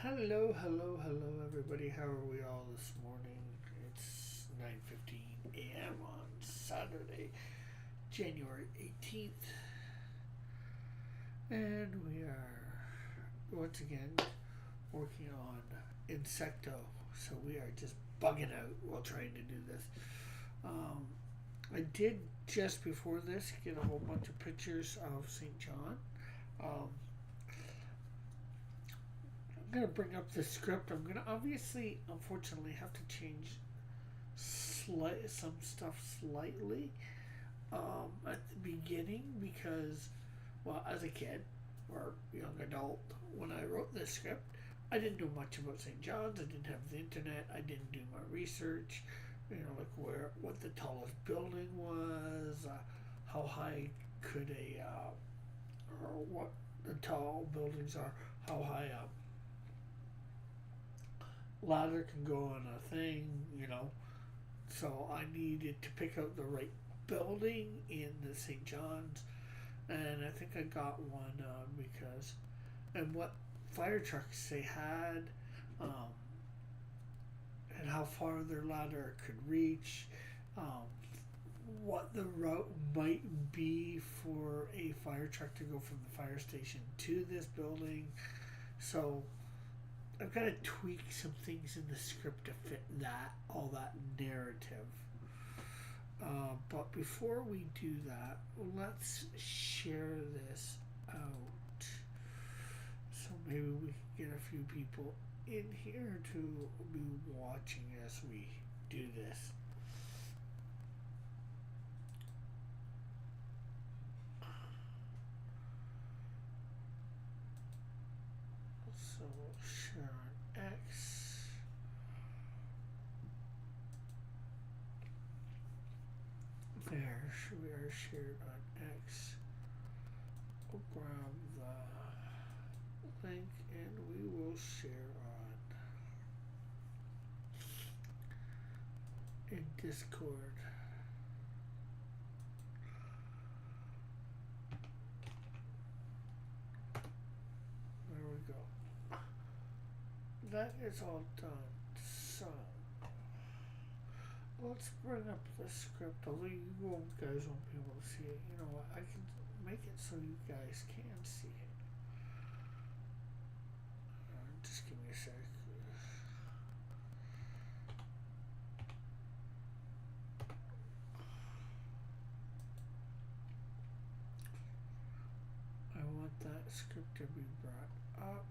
Hello, hello, hello, everybody. How are we all this morning? It's 9:15 a.m. on Saturday, January 18th, and we are once again working on Insecto. So we are just bugging out while trying to do this. Um, I did just before this get a whole bunch of pictures of St. John. Um, I'm gonna bring up the script. I'm gonna obviously, unfortunately, have to change some stuff slightly at the beginning because, well, as a kid or young adult, when I wrote this script, I didn't know much about St. John's. I didn't have the internet. I didn't do my research. Like what the tallest building was, how high could or what the tall buildings are, how high a ladder can go on a thing, So I needed to pick out the right building in the St. John's, and I think I got one because, and what fire trucks they had, um, and how far their ladder could reach, um, what the route might be for a fire truck to go from the fire station to this building. So I've got to tweak some things in the script to fit all that narrative. But before we do that, let's share this out. So maybe we can get a few people in here to be watching as we do this. So we'll share on X. There, we are shared on X. We'll grab the link and we will share on in Discord. There we go. That is all done. So let's bring up the script, although you guys won't be able to see it. You know what? I can make it so you guys can see it. Just give me a sec. I want that script to be brought up.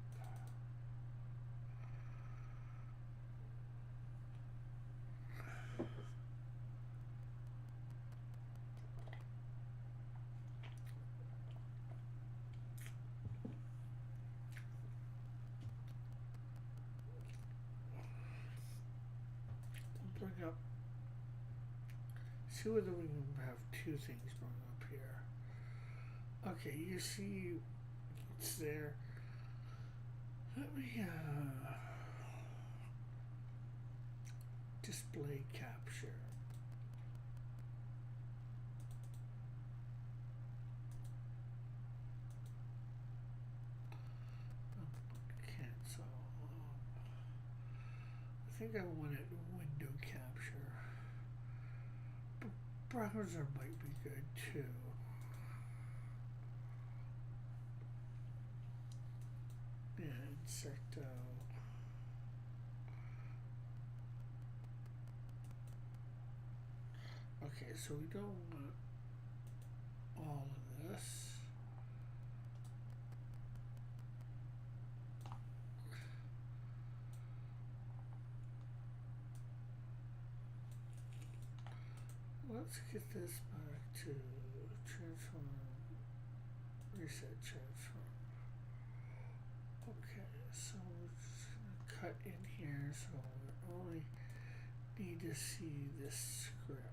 Bring up. See whether we can have two things brought up here. Okay, you see it's there. Let me display capture. Cancel. I think I want it window capture. But browser might be good too. Yeah, Insecto. Okay, so we don't want all of this. Let's get this back to transform, reset transform. Okay, so we're just gonna cut in here so we only need to see this script.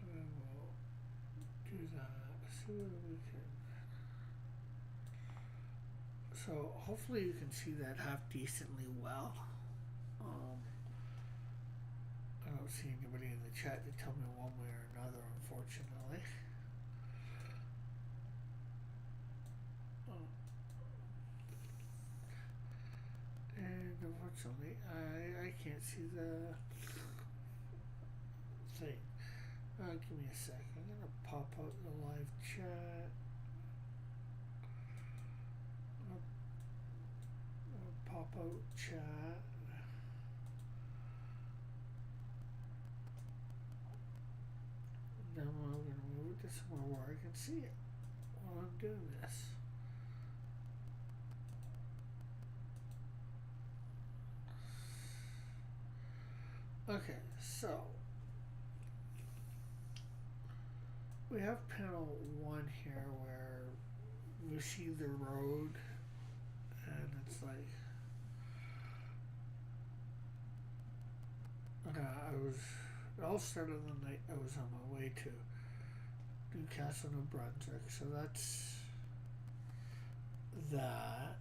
And we'll do that. See whether we can. So hopefully you can see that half decently well. don't see anybody in the chat to tell me one way or another, unfortunately. And unfortunately, I can't see the thing. Give me a sec. I'm gonna pop out the live chat. Pop out chat. Then I'm gonna move it to somewhere where I can see it while I'm doing this. Okay, so we have panel 1 here where we see the road, and it's like it all started the night I was on my way to Newcastle, New Brunswick, so that's that.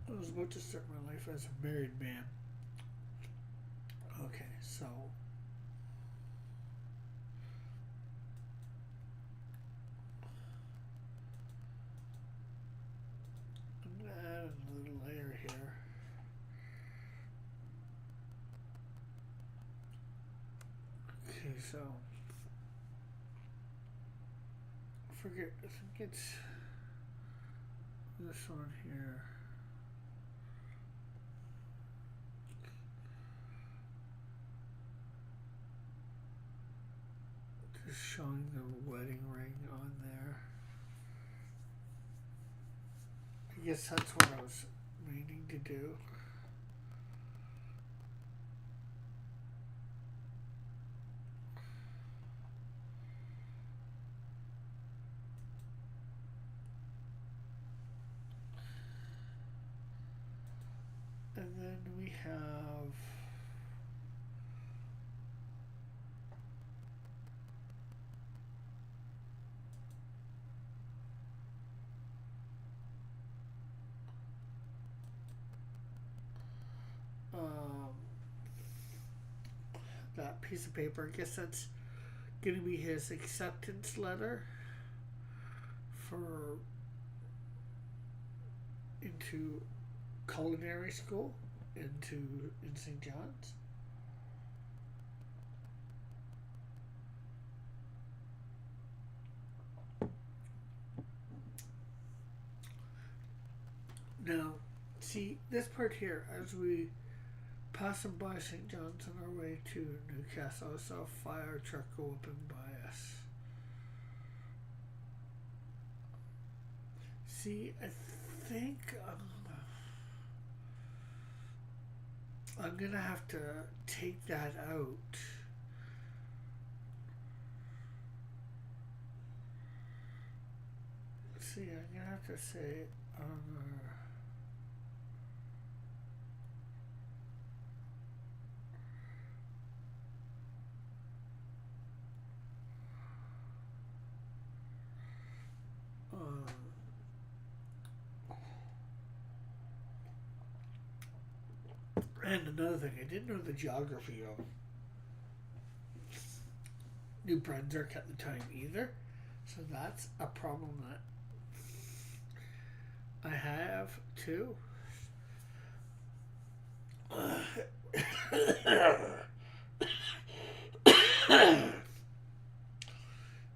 I was about to start my life as a married man. Okay, so I'm going to add another layer here. Okay, so I think it's this one here. Just showing the wedding ring on there. I guess that's what I was meaning to do. And then we have that piece of paper. I guess that's going to be his acceptance letter for into culinary school in St. John's. Now, see this part here, as we passing by St. John's on our way to Newcastle, I saw a fire truck go up and by us. See, I think I'm gonna have to take that out. See, I'm gonna have to say and another thing, I didn't know the geography of New Brunswick at the time either, so that's a problem that I have too.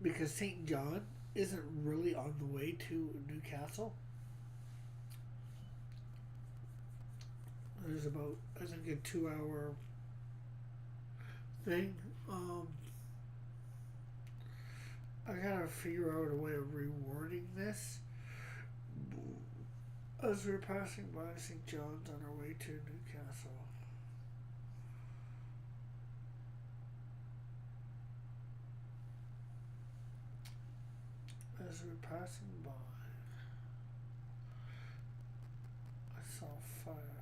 Because St. John isn't really on the way to Newcastle. There's about, I think, a 2-hour thing. I gotta figure out a way of rewording this. As we're passing by St. John's on our way to Newcastle. As we're passing by, I saw fire.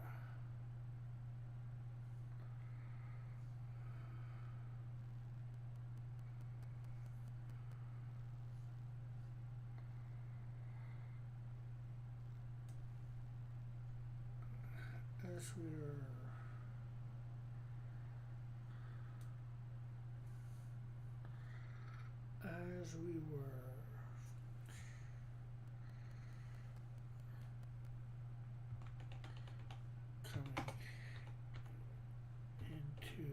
as we were coming into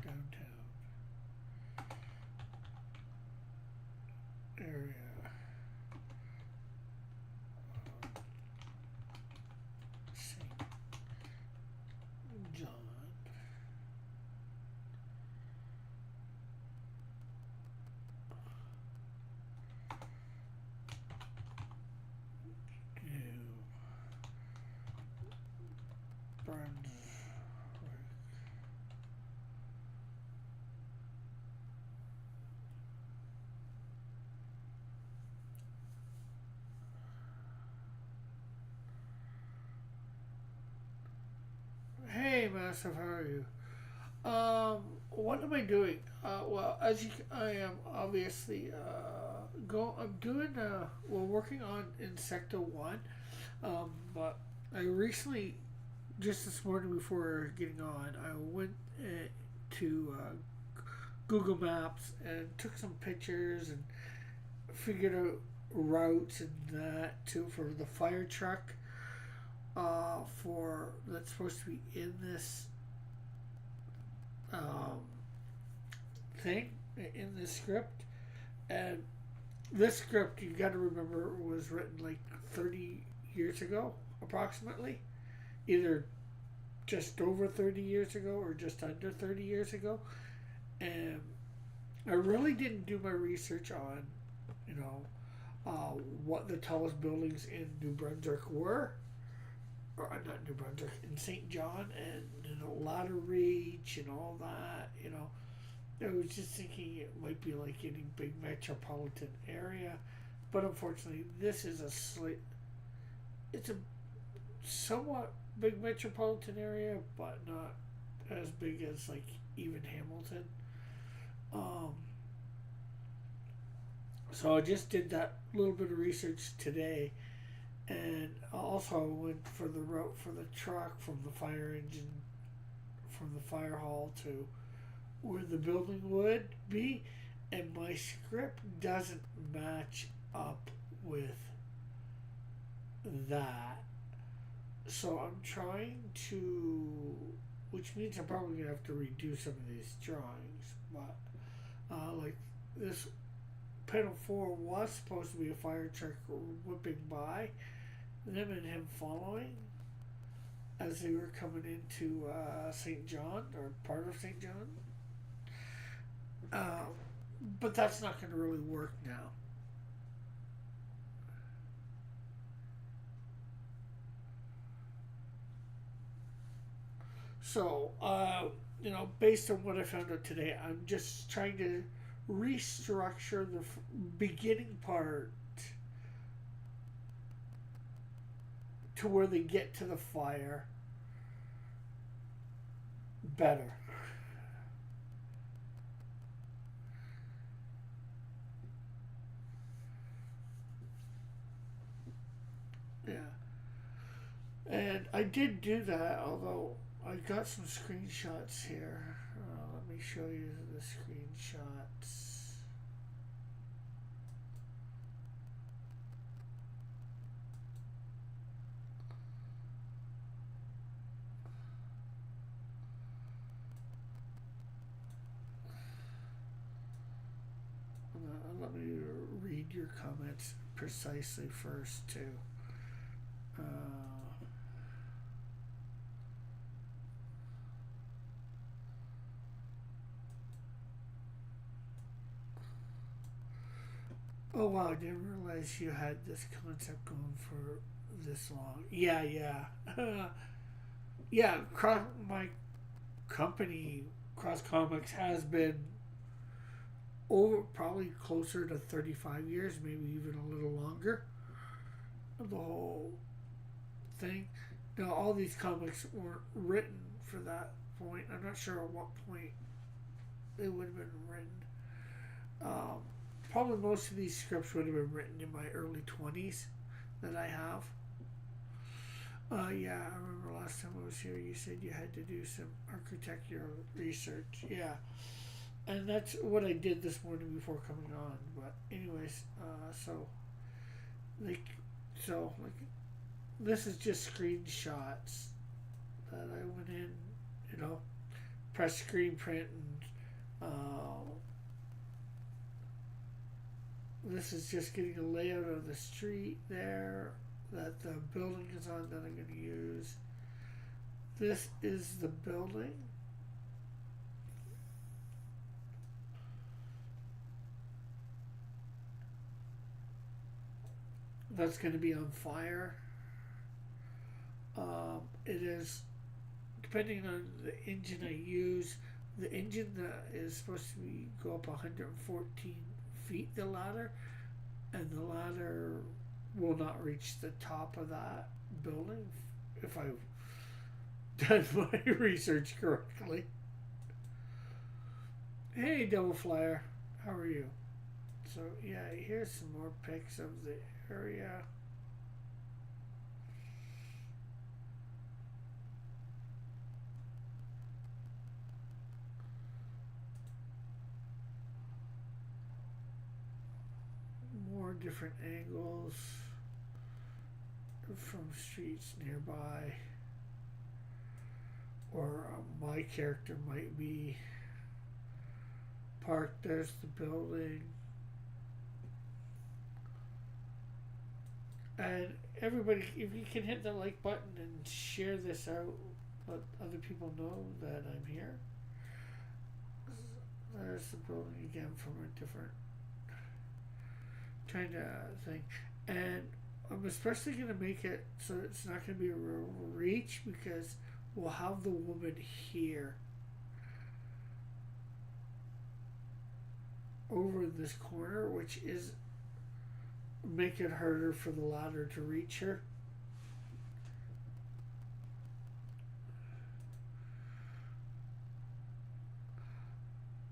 downtown area of St. John, New Brunswick. Hey, Massive, how are you? What am I doing? Well, I am obviously I'm doing working on Insecto One, but I recently, just this morning before getting on, I went to Google Maps and took some pictures and figured out routes and that too for the fire truck for that's supposed to be in this um, thing in this script. And this script, you got to remember, was written like 30 years ago, approximately, either just over 30 years ago or just under 30 years ago. And I really didn't do my research on, you know, what the tallest buildings in New Brunswick were, or not New Brunswick, in St. John, and ladder reach and all that. I was just thinking it might be like any big metropolitan area, but unfortunately, this is it's a somewhat big metropolitan area, but not as big as like even Hamilton. Um, so I just did that little bit of research today, and also went for the route for the truck from the fire engine, from the fire hall to where the building would be, and my script doesn't match up with that. So I'm trying to, which means I'm probably gonna have to redo some of these drawings. But like this panel 4 was supposed to be a fire truck whipping by, them and him following as they were coming into St. John, or part of St. John. But that's not going to really work now. So, based on what I found out today, I'm just trying to restructure the beginning part to where they get to the fire better. Yeah. And I did do that, although I got some screenshots here. Let me show you the screenshots. Let me read your comments precisely first, too. Uh, oh wow, I didn't realize you had this concept going for this long. Yeah, yeah. Yeah, my company, Cross Comics, has been over probably closer to 35 years, maybe even a little longer, the whole thing. Now, all these comics weren't written for that point. I'm not sure at what point they would have been written. Probably most of these scripts would have been written in my early 20s that I have. Yeah, I remember last time I was here, you said you had to do some architectural research. Yeah, and that's what I did this morning before coming on. But anyways, like, like this is just screenshots that I went in, you know, press screen print, and this is just getting a layout of the street there that the building is on that I'm going to use. This is the building. That's going to be on fire. It is, depending on the engine I use, the engine that is supposed to go up 114 feet, the ladder, and the ladder will not reach the top of that building if I've done my research correctly. Hey, Devil Flyer, how are you? So, yeah, here's some more pics of the area. More different angles from streets nearby, or my character might be parked. There's the building, and everybody, if you can hit the like button and share this out, let other people know that I'm here. There's the building again from a different kind of thing, and I'm especially going to make it so it's not going to be a reach, because we'll have the woman here over in this corner, which is make it harder for the ladder to reach her.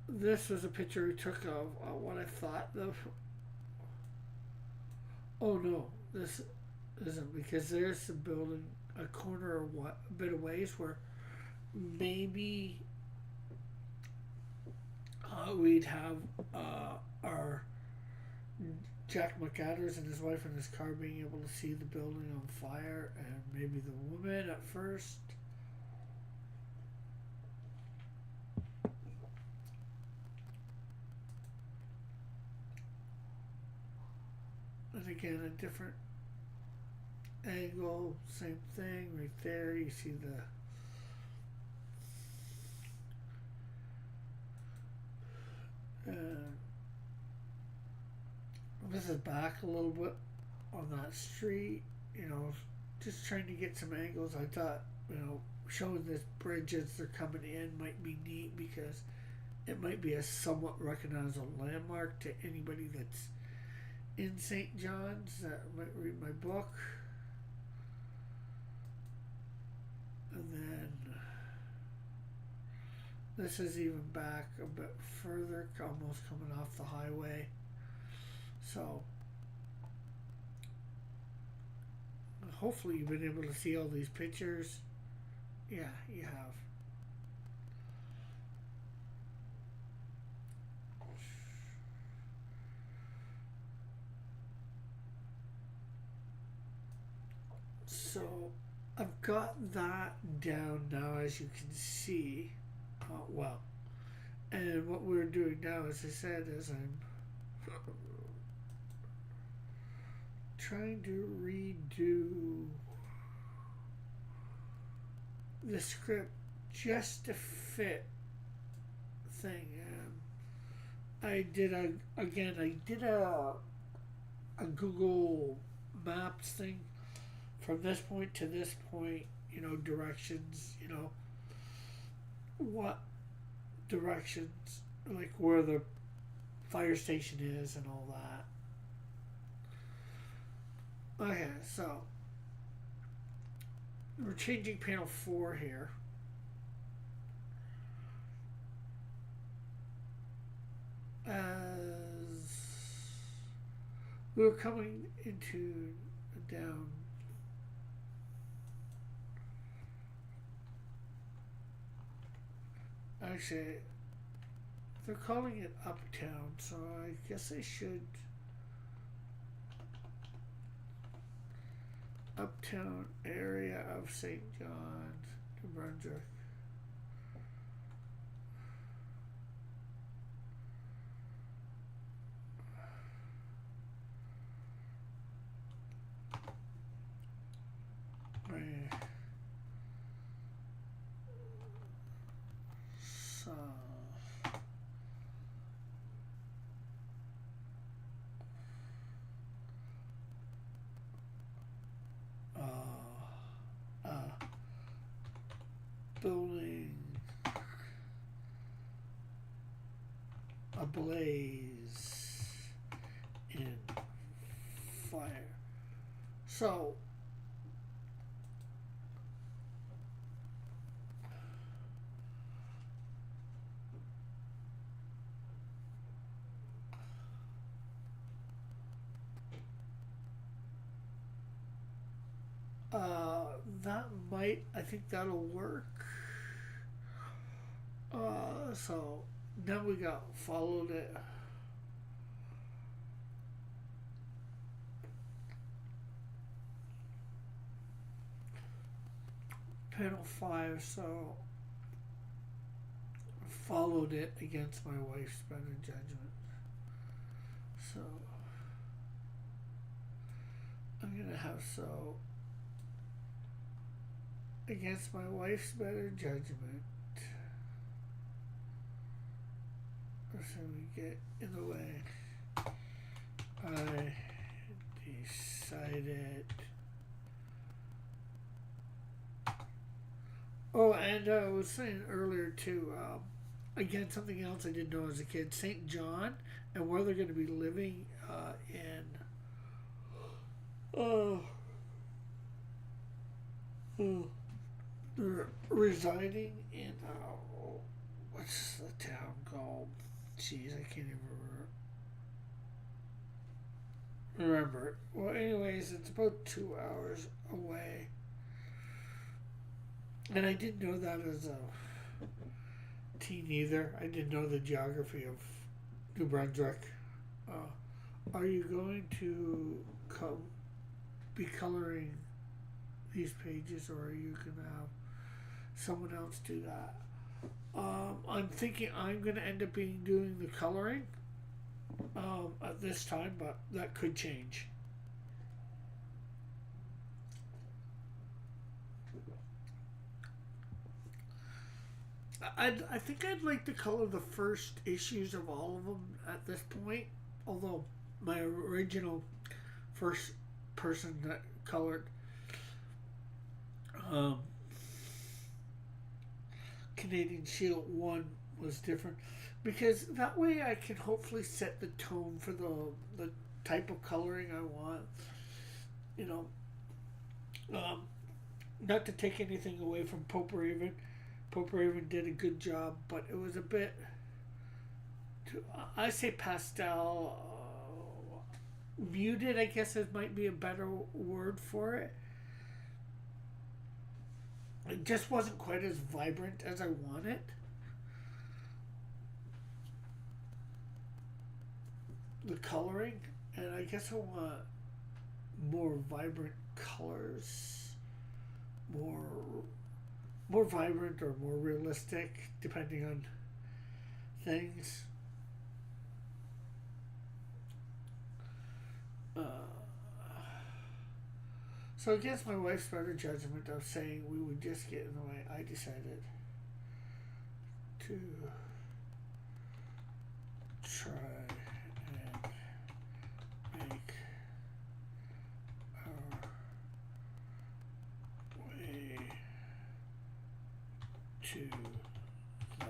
This was a picture we took of what I thought the. Oh no, this isn't, because there's the building a corner or what a bit of ways where maybe we'd have our Jack McAdders and his wife in his car being able to see the building on fire, and maybe the woman at first. And again, a different angle, same thing right there. You see the this is back a little bit on that street, just trying to get some angles. I thought, showing this bridge as they're coming in might be neat, because it might be a somewhat recognizable landmark to anybody that's in St. John's that might read my book. And then this is even back a bit further, almost coming off the highway. So hopefully you've been able to see all these pictures. Yeah, you have. So I've got that down now, as you can see. Well, and what we're doing now, as I said, is I'm trying to redo the script just to fit thing. I did a Google Maps thing from this point to this point, directions, what directions, like where the fire station is and all that. Okay, so we're changing panel 4 here. As we were coming into down Actually, they're calling it Uptown, so I guess I should. Uptown area of St. John's, New Brunswick. So, building ablaze in fire. So, that might, I think that'll work. So now we got followed it. Panel 5, so followed it against my wife's better judgment. So I'm gonna have so against my wife's better judgment. So we get in the way. I decided. Oh, and I was saying earlier too. Again, something else I didn't know as a kid: St. John and where they're going to be living in. They're residing in. What's the town called? Jeez, I can't even remember. Well, anyways, it's about 2 hours away. And I didn't know that as a teen either. I didn't know the geography of New Brunswick. Are you going to be coloring these pages, or are you going to have someone else do that? I'm thinking I'm going to end up doing the coloring at this time, but that could change. I think I'd like to color the first issues of all of them at this point, although my original first person that colored Canadian Shield 1 was different, because that way I can hopefully set the tone for the type of coloring I want. You know, not to take anything away from Pope Raven. Pope Raven did a good job, but it was a bit I say pastel, muted, I guess it might be a better word for it. It just wasn't quite as vibrant as I wanted. The coloring, and I guess I want more vibrant colors, more vibrant or more realistic, depending on things. So against my wife's better judgment of saying we would just get in the way, I decided to try and make our way to the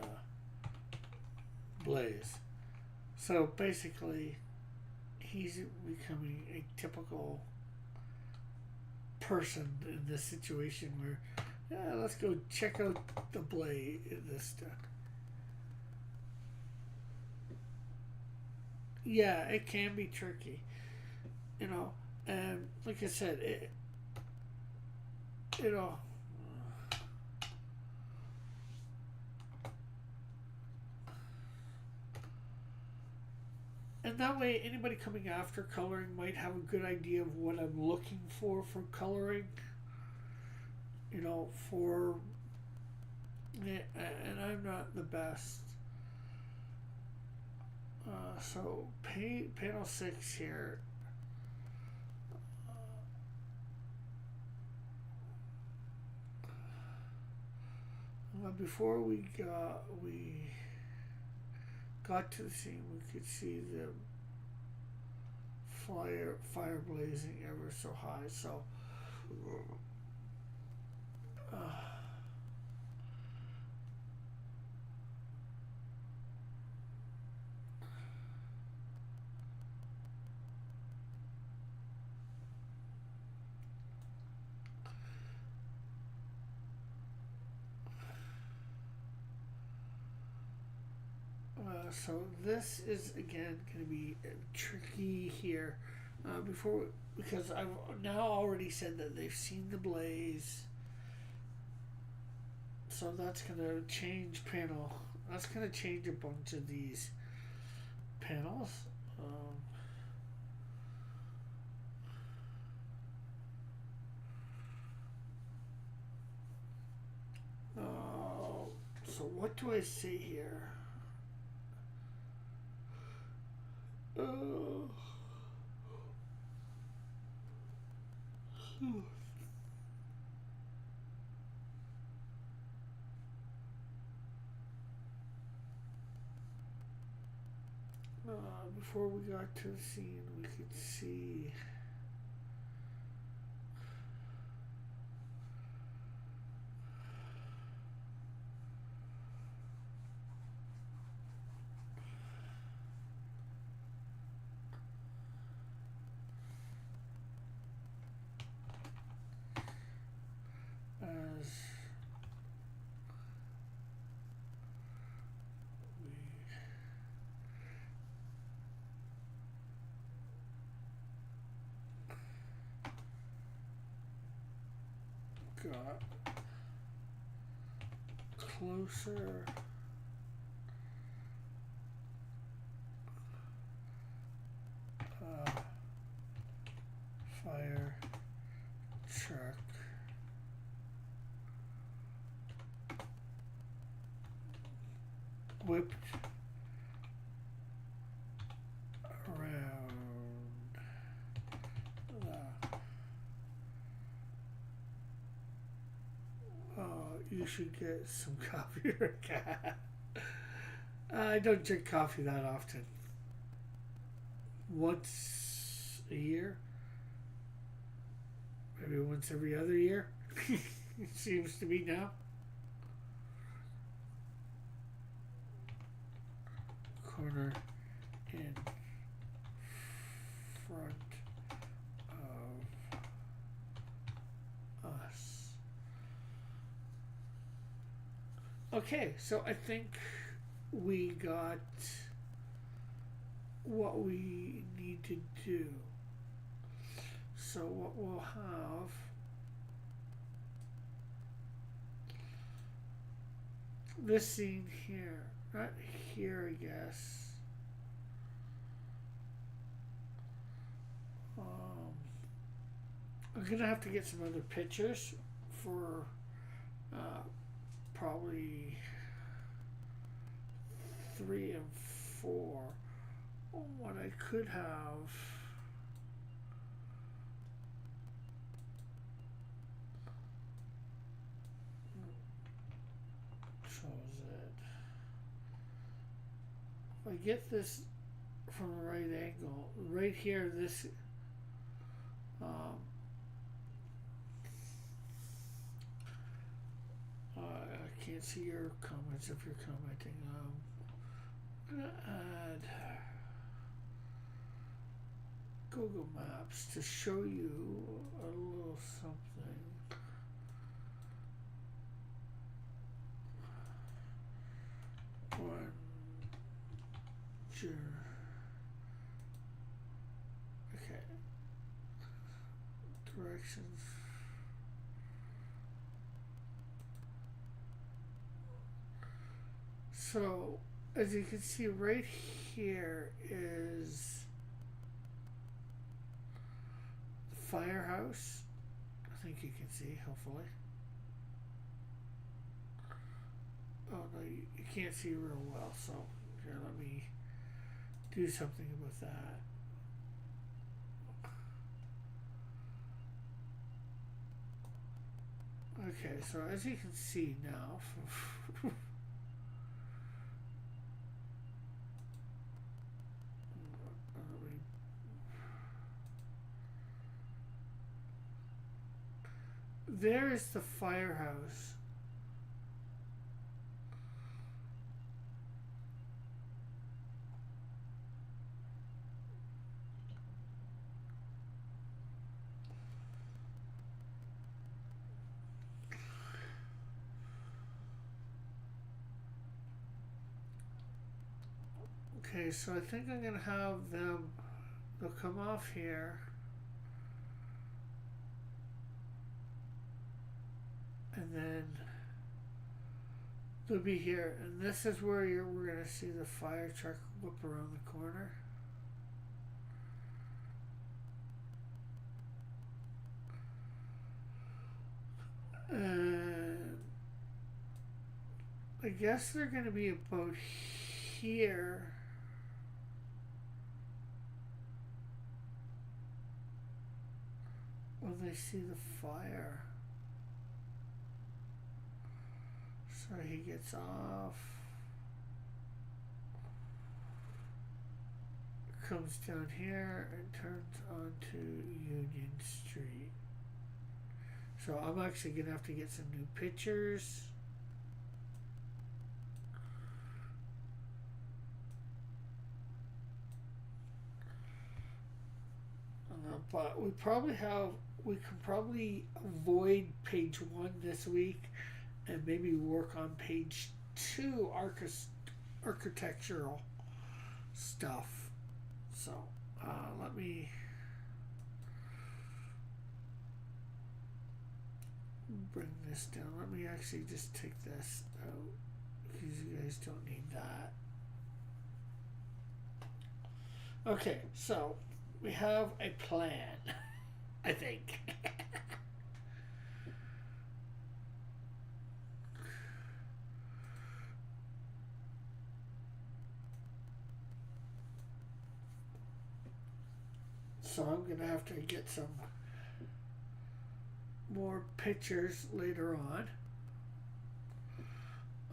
blaze. So basically, he's becoming a typical person in this situation where, yeah, let's go check out the blaze this stuff. Yeah, it can be tricky, you know, and like I said, you know, and that way anybody coming after coloring might have a good idea of what I'm looking for coloring. You know, for and I'm not the best. So panel 6 here. Before we got to the scene, we could see the fire blazing ever so high. So so this is again going to be tricky here. Because I've now already said that they've seen the blaze, so that's going to change panel. That's going to change a bunch of these panels. So what do I say here? Before we got to the scene, we could see as we got closer. Fire truck. Whipped around you should get some coffee or a cat. I don't drink coffee that often. Once a year? Maybe once every other year? It seems to be now. Corner in front of us. Okay, so I think we got what we need to do. So what we'll have this scene here, not here, I guess. I'm gonna have to get some other pictures for probably 3 and 4. What I could have. If I get this from the right angle, right here, this I can't see your comments if you're commenting. I'm gonna add Google Maps to show you a little something. One. Sure. Okay. Directions. So, as you can see right here is the firehouse. I think you can see, hopefully. Oh no, you can't see real well, so here, let me do something about that. Okay, so as you can see now, there is the firehouse. Okay, so I think I'm gonna have them, they'll come off here, and then they'll be here, and this is where we're gonna see the fire truck whip around the corner. And I guess they're gonna be about here. When they see the fire. So he gets off. Comes down here and turns onto Union Street. So I'm actually gonna have to get some new pictures. But we can probably avoid page 1 this week and maybe work on page 2 architectural stuff. So let me bring this down. Let me actually just take this out because you guys don't need that. Okay, so we have a plan, I think. So I'm going to have to get some more pictures later on.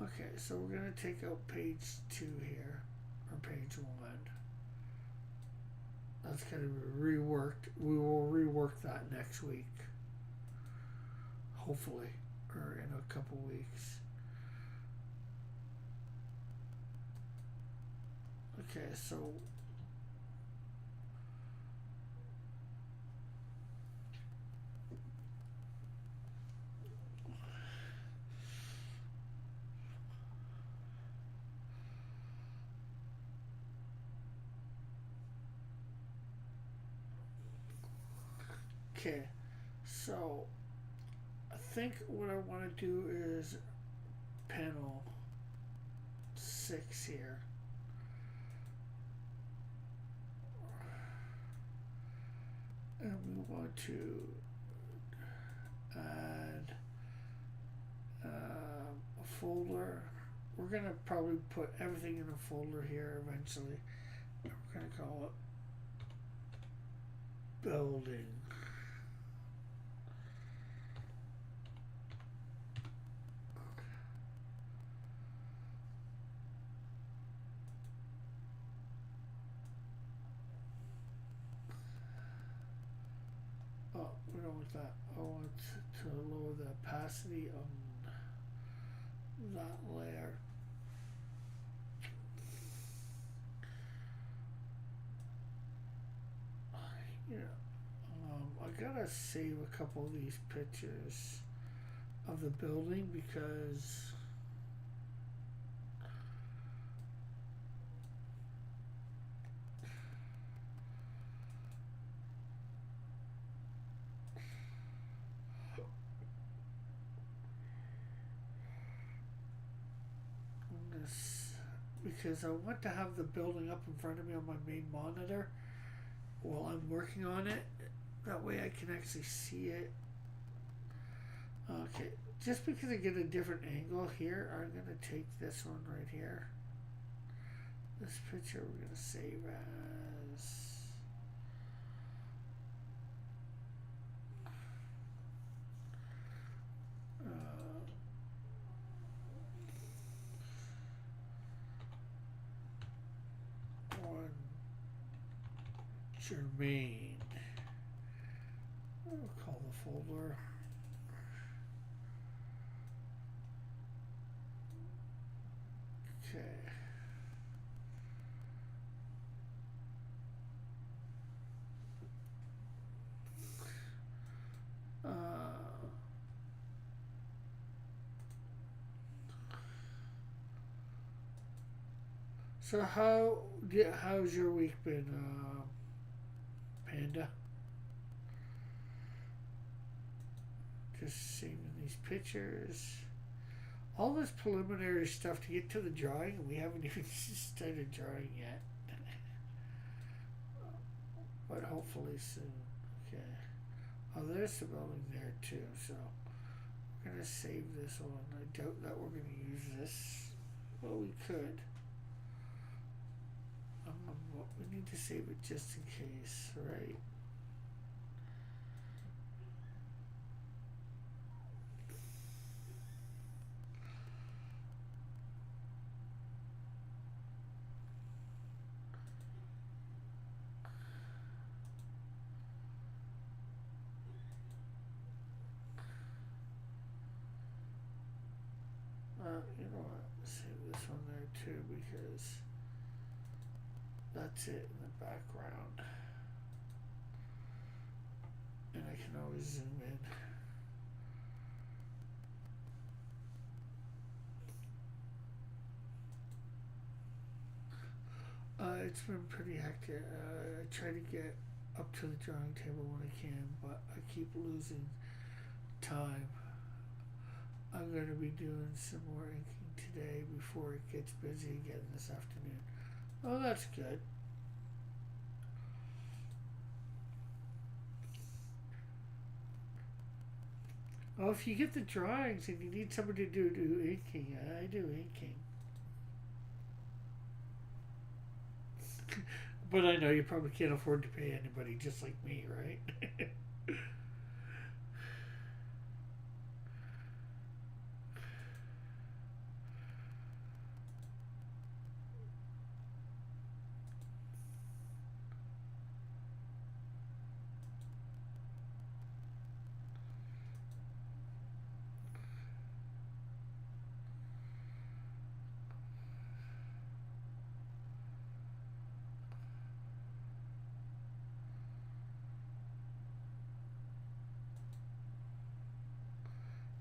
Okay, so we're going to take out page 2 here, or page 1. That's going to be reworked. We will rework that next week. Hopefully. Or in a couple weeks. Okay, so okay, so I think what I want to do is panel 6 here. And we want to add a folder. We're going to probably put everything in a folder here eventually. We're going to call it building. Oh, we don't want that. I want to lower the opacity on that layer. Yeah, I gotta save a couple of these pictures of the building because because I want to have the building up in front of me on my main monitor while I'm working on it. That way I can actually see it. Okay, just because I get a different angle here, I'm going to take this one right here. This picture we're going to save as... one Germain. We'll call the folder. Okay. So how's your week been, Panda? Just saving these pictures. All this preliminary stuff to get to the drawing, and we haven't even started drawing yet. But hopefully soon. Okay. Oh, there's the building there too, so we're gonna save this one. I doubt that we're gonna use this. Well, we could. We need to save it just in case, right? You know what? Save this one there too because that's it in the background. And I can always zoom in. It's been pretty hectic. I try to get up to the drawing table when I can, but I keep losing time. I'm going to be doing some more inking today before it gets busy again this afternoon. Oh, that's good. Oh, if you get the drawings and you need somebody to do inking, I do inking. But I know you probably can't afford to pay anybody just like me, right?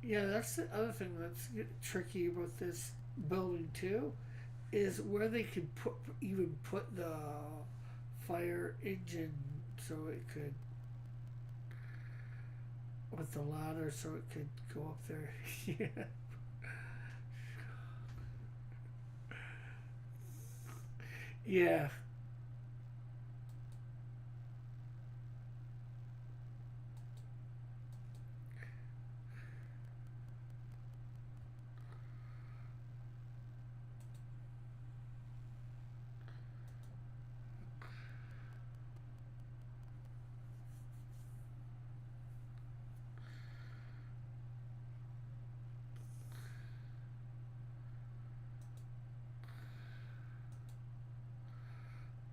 Yeah, that's the other thing that's tricky about this building too, is where they could put the fire engine so it could with the ladder so it could go up there. Yeah. Yeah.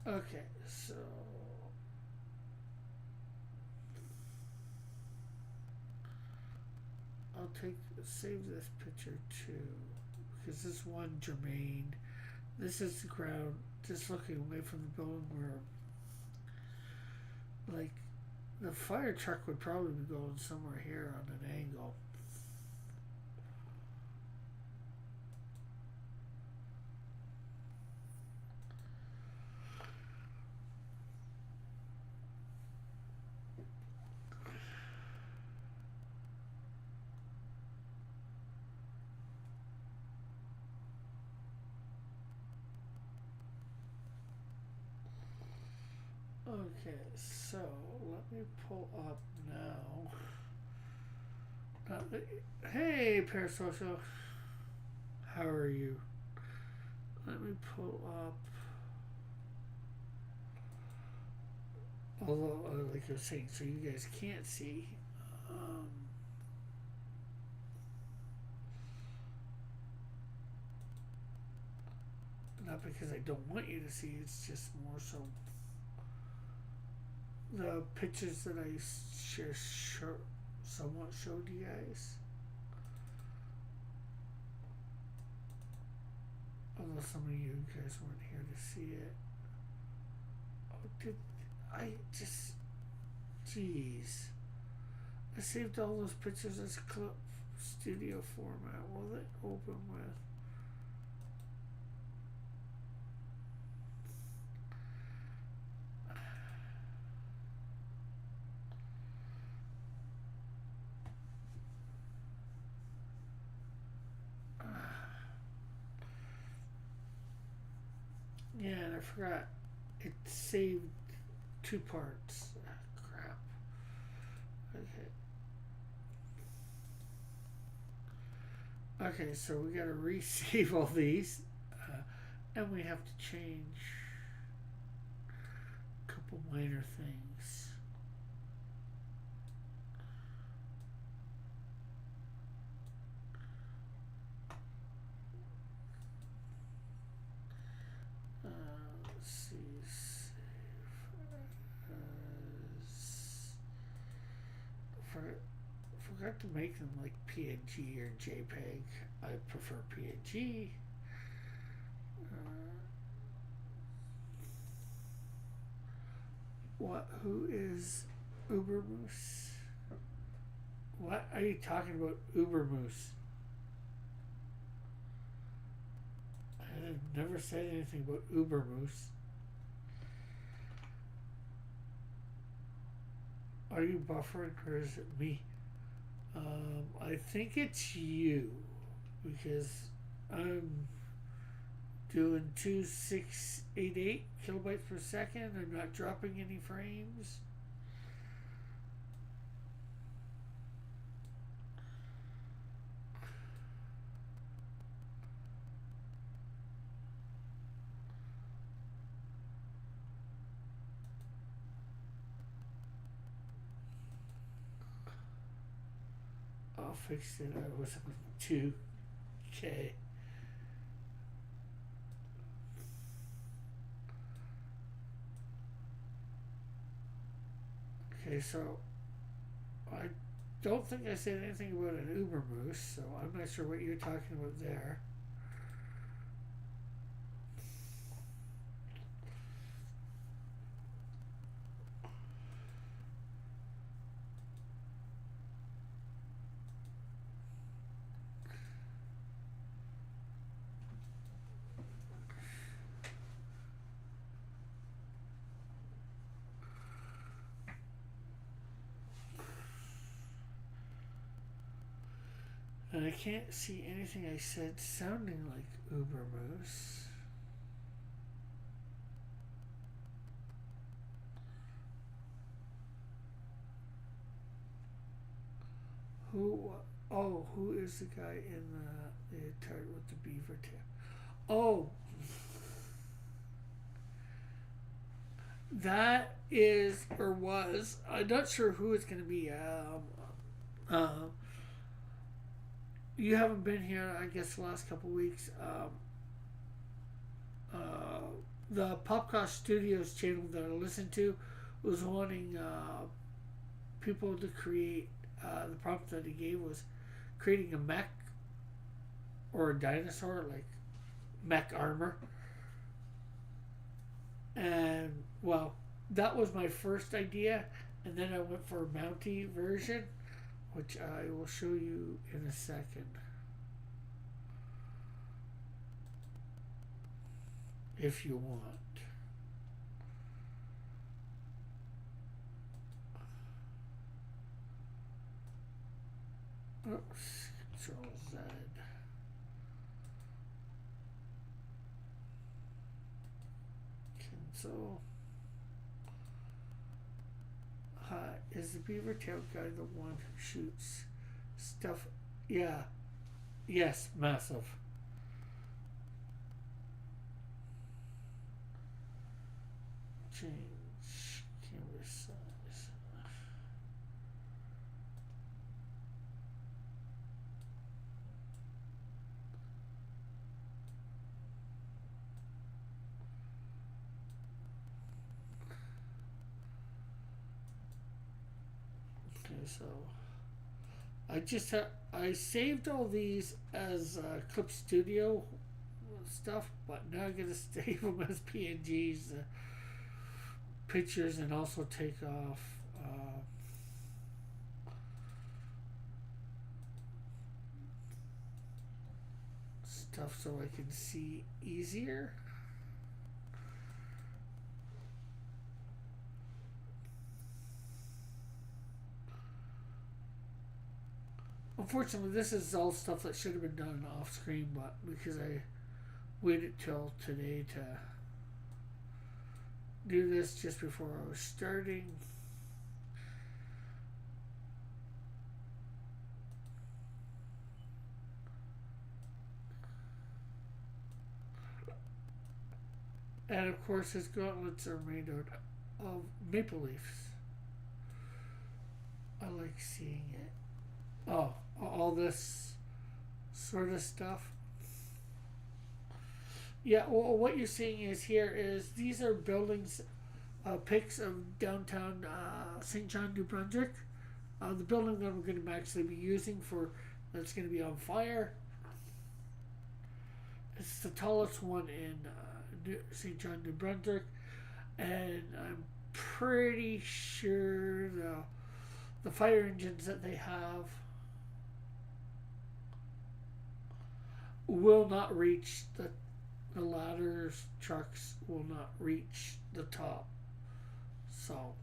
Okay, so I'll save this picture too, because this one Germain, this is the ground just looking away from the building where, like, the fire truck would probably be going somewhere here on an angle. Okay, so let me pull up now. Hey, Parasocial. How are you? Let me pull up. Although, like I was saying, so you guys can't see. Um, Not because I don't want you to see, it's just more so the pictures that I somewhat showed you guys. Although some of you guys weren't here to see it. Oh, did I just. Jeez. I saved all those pictures as clip studio format. Will it open with? Yeah, and I forgot. It saved 2 parts. Ah, crap. Okay. Okay, so we gotta resave all these. And we have to change a couple minor things. Let's see. Forgot to make them like PNG or JPEG. I prefer PNG. What? Who is Ubermoose? What are you talking about, Ubermoose? I never said anything about Ubermoose. Are you buffering or is it me? I think it's you because I'm doing 2688 kilobytes per second. I'm not dropping any frames. I'll fix it. I was on 2K. Okay, so I don't think I said anything about an Ubermoose, so I'm not sure what you're talking about there. And I can't see anything I said sounding like Ubermoose. Who? Oh, who is the guy in the leotard with the beaver tail? Oh, that is or was. I'm not sure who it's going to be. You haven't been here, I guess, the last couple of weeks. The Popcast Studios channel that I listen to was wanting people to create. The prompt that he gave was creating a mech or a dinosaur, like mech armor. And, well, that was my first idea. And then I went for a Mountie version, which I will show you in a second. If you want. Oops, Control Z. Cancel. Is the beaver tail guy the one who shoots stuff? Yeah. Yes, massive. Change camera size. Okay, so I saved all these as Clip Studio stuff, but now I'm gonna save them as PNGs, pictures, and also take off stuff so I can see easier. Unfortunately, this is all stuff that should have been done off screen, but because I waited till today to do this just before I was starting. And of course, his gauntlets are made out of maple leaves. I like seeing it. Oh, all this sort of stuff. Yeah, well, what you're seeing is here is these are buildings, pics of downtown St. John, New Brunswick. The building that we're going to actually be using for that's going to be on fire. It's the tallest one in St. John, New Brunswick, and I'm pretty sure the fire engines that they have will not reach the ladders. Trucks will not reach the top. So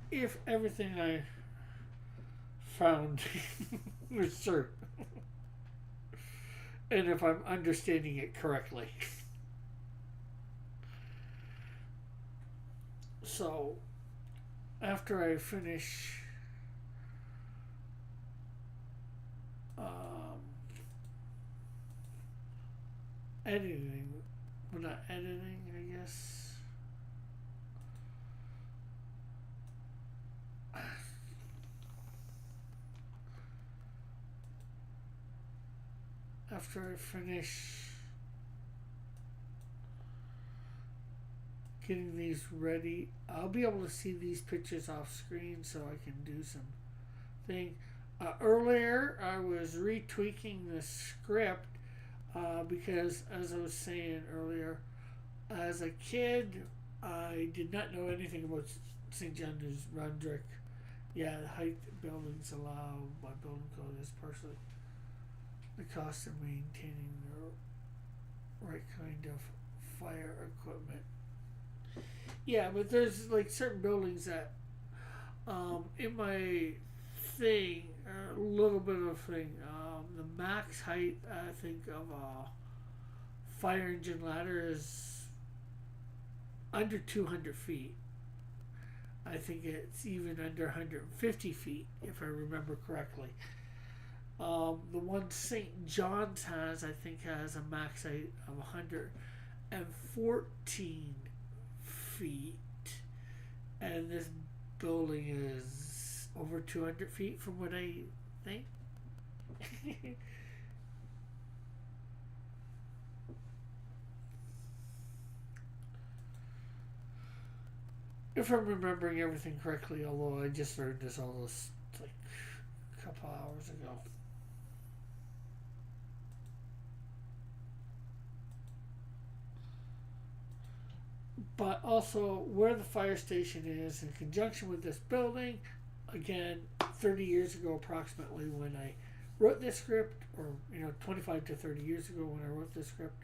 if everything I found was true, and if I'm understanding it correctly. So after I finish editing, well, not editing, I guess. After I finish getting these ready, I'll be able to see these pictures off screen so I can do some thing. Earlier, I was retweaking the script because, as I was saying earlier, as a kid, I did not know anything about St. John, New Brunswick. Yeah, the height buildings allow by building code is partially the cost of maintaining the right kind of fire equipment. Yeah, but there's like certain buildings that in my thing, a little bit of thing, the max height I think of a fire engine ladder is under 200 feet. I think it's even under 150 feet if I remember correctly. The one St. John's has, I think, has a max height of 114 feet, and this building is over 200 feet from what I think. If I'm remembering everything correctly, although I just learned this all this like a couple hours ago. But also where the fire station is in conjunction with this building, again, 30 years ago approximately when I wrote this script, or 25 to 30 years ago when I wrote this script,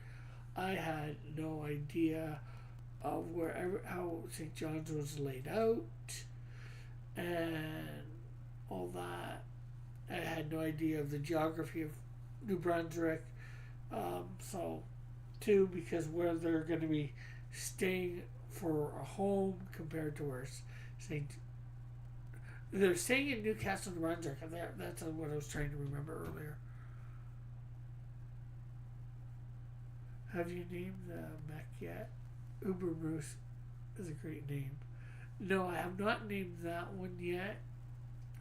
I had no idea of how St. John's was laid out and all that. I had no idea of the geography of New Brunswick. So, two, because where they're going to be staying for a home compared to where St. They're staying in Newcastle, New Brunswick. And that's what I was trying to remember earlier. Have you named the mech yet? Uber Bruce is a great name. No, I have not named that one yet.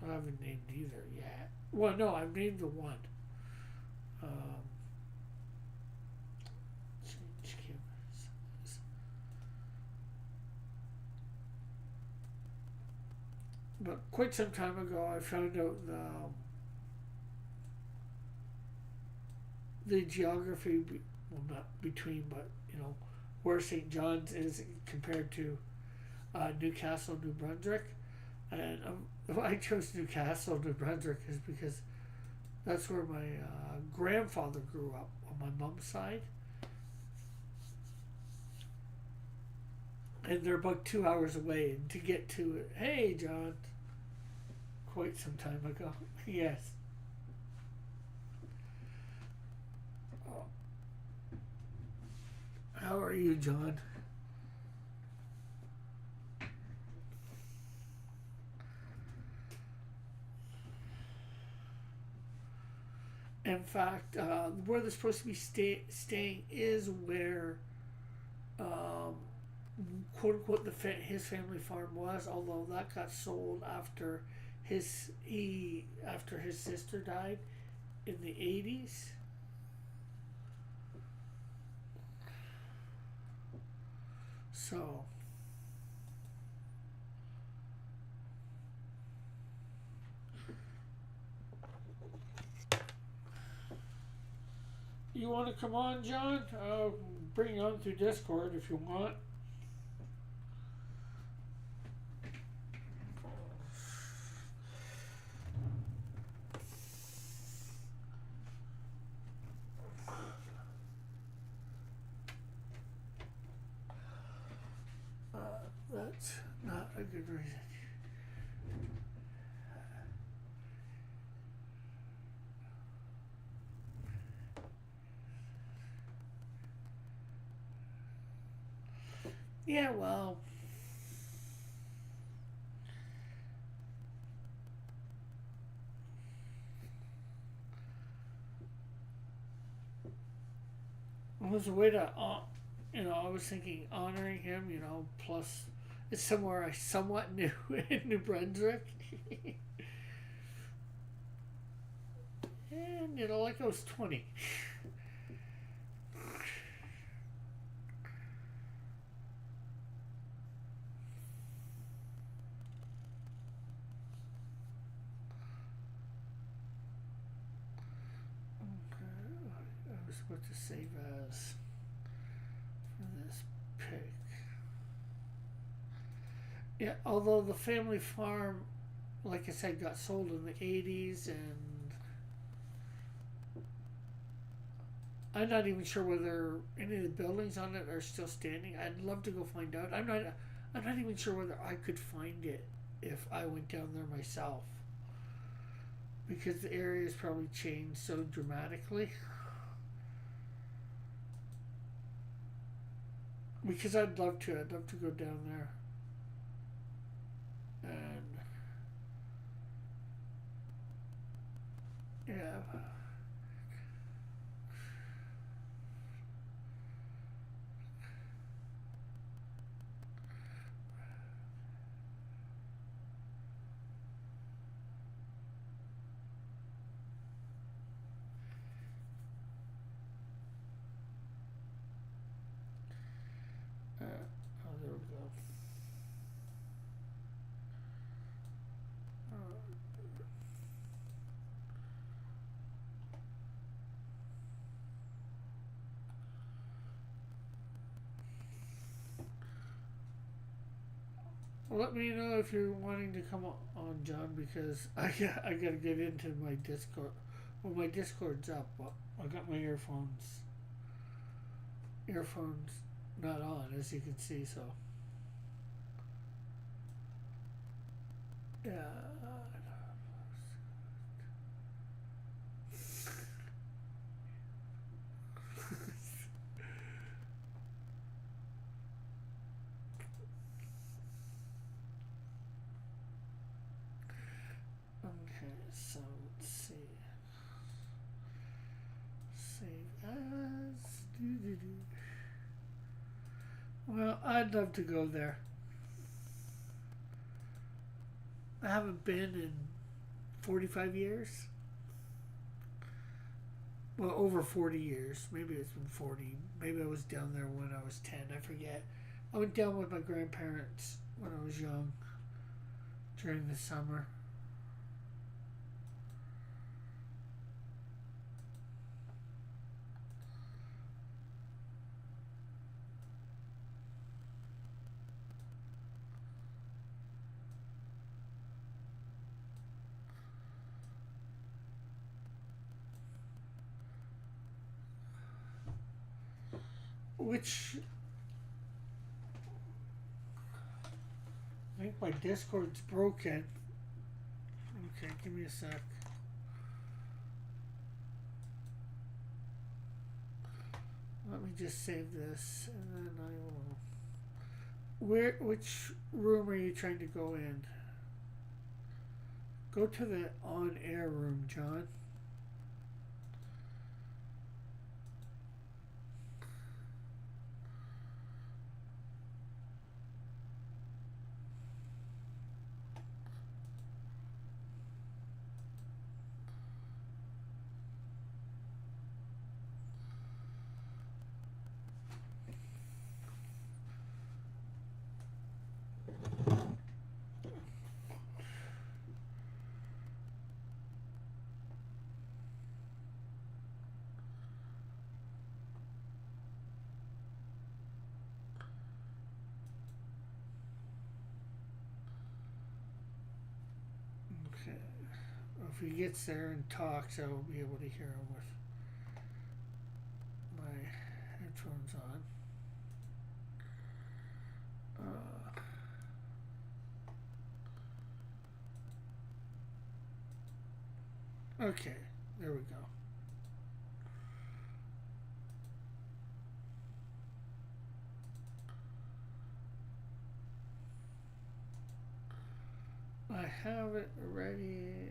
I haven't named either yet. Well, no, I've named the one. Change cameras. But quite some time ago, I found out the geography, well, not between, but where St. John's is compared to Newcastle, New Brunswick. And I chose Newcastle, New Brunswick is because that's where my grandfather grew up on my mom's side. And they're about 2 hours away. And to get to it, hey, John, quite some time ago. Yes. Oh. How are you, John? In fact, where they're supposed to be staying is where, quote unquote, his family farm was. Although that got sold after his sister died in the 80s. So. You want to come on, John? I'll bring you on through Discord if you want. That's not a good reason. Yeah, well, it was a way to, I was thinking honoring him, plus it's somewhere I somewhat knew in New Brunswick. And, like I was 20. I was supposed to save as for this pick. Yeah, although the family farm, like I said, got sold in the 80s, and I'm not even sure whether any of the buildings on it are still standing. I'd love to go find out. I'm not even sure whether I could find it if I went down there myself, because the area has probably changed so dramatically. Because I'd love to go down there and yeah. There we go. Let me know if you're wanting to come on, John, because I gotta get into my Discord. Well, my Discord's up, but I got my earphones not on, as you can see. So yeah. So let's see. Save as. Doo-doo-doo. Well, I'd love to go there. I haven't been in 45 years. Well, over 40 years. Maybe it's been 40. Maybe I was down there when I was 10. I forget. I went down with my grandparents when I was young during the summer. Which I think my Discord's broken. Okay, give me a sec. Let me just save this and then I will. Which room are you trying to go in? Go to the on air room, John. Okay. If he gets there and talks, I will be able to hear him with my headphones on. Okay, there we go. I have it ready.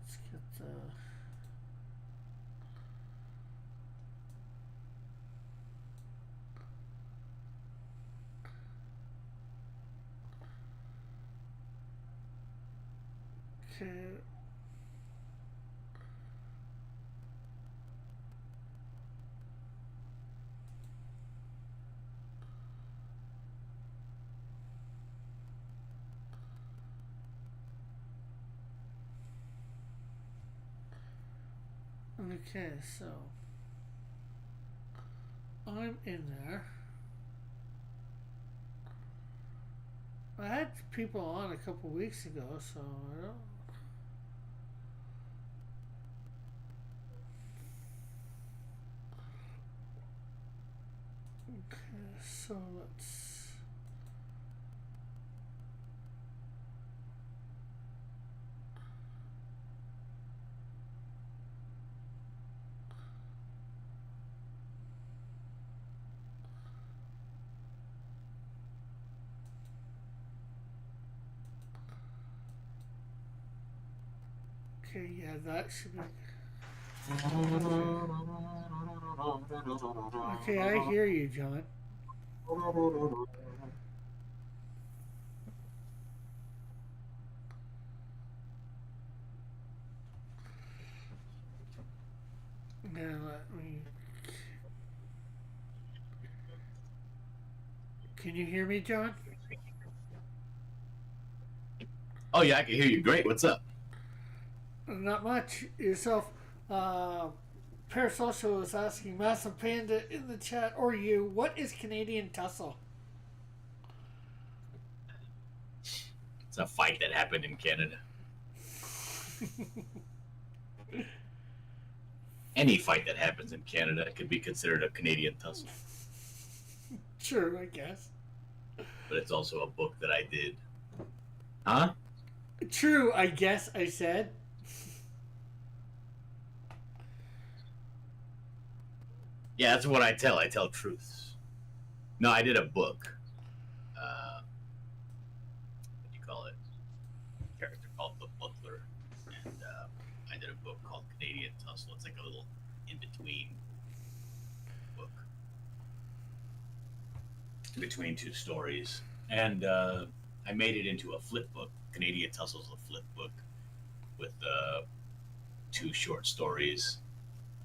Let's get the. Okay. Okay, so I'm in there. I had people on a couple weeks ago, so I don't. Okay, so let's. Okay, yeah, that should be. Okay, I hear you, John. Now let me. Can you hear me, John? Oh yeah, I can hear you. Great. What's up? Not much. Yourself. Parasocial is asking Massive Panda in the chat, or you, what is Canadian tussle? It's a fight that happened in Canada. Any fight that happens in Canada could be considered a Canadian tussle. Sure, I guess. But it's also a book that I did. Huh? True, I guess I said. Yeah, that's what I tell. I tell truths. No, I did a book. What do you call it? A character called the Butler, and I did a book called Canadian Tussle. It's like a little in between book, in between two stories, and I made it into a flip book. Canadian Tussle's a flip book with two short stories,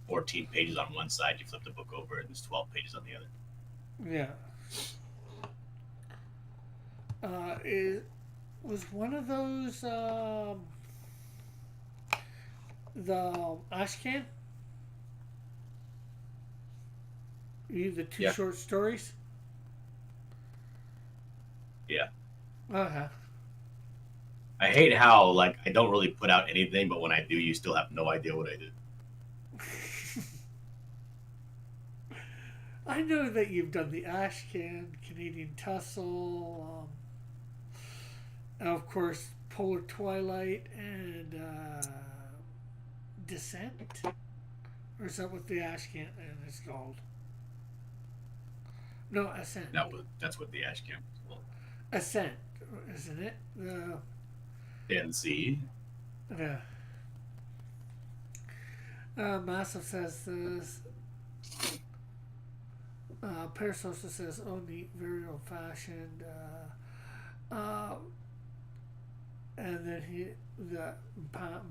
14 pages on one side. You flip the book over, and there's 12 pages on the other. Yeah. It was one of those the ash can. The two Yeah, short stories. yeah. Okay. I hate how like I don't really put out anything, but when I do, you still have no idea what I did. I know that you've done the ash can, Canadian Tussle, and of course Polar Twilight and Descent, or is that what the ash can is called? No, Ascent. That's what the ash camp was called. Ascent, isn't it? NC. Yeah. Massive says this. Parasosa says, "Oh, neat, very old-fashioned." And then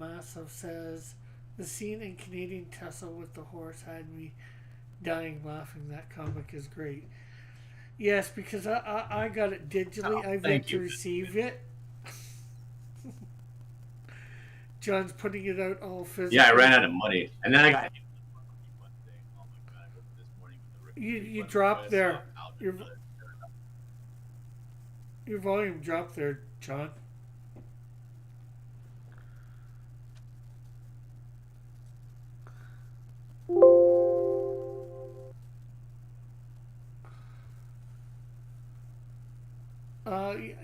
Massive says, "The scene in Canadian Tussle with the horse had me dying laughing. That comic is great." Yes, because I got it digitally. Oh, I've yet thank to you. receive it. John's putting it out all physical. Yeah, I ran out of money, and then I got hit with the refund thing. Oh my god! I woke up this morning with the You refund dropped request, there. so I'm out Your another- your volume dropped there, John.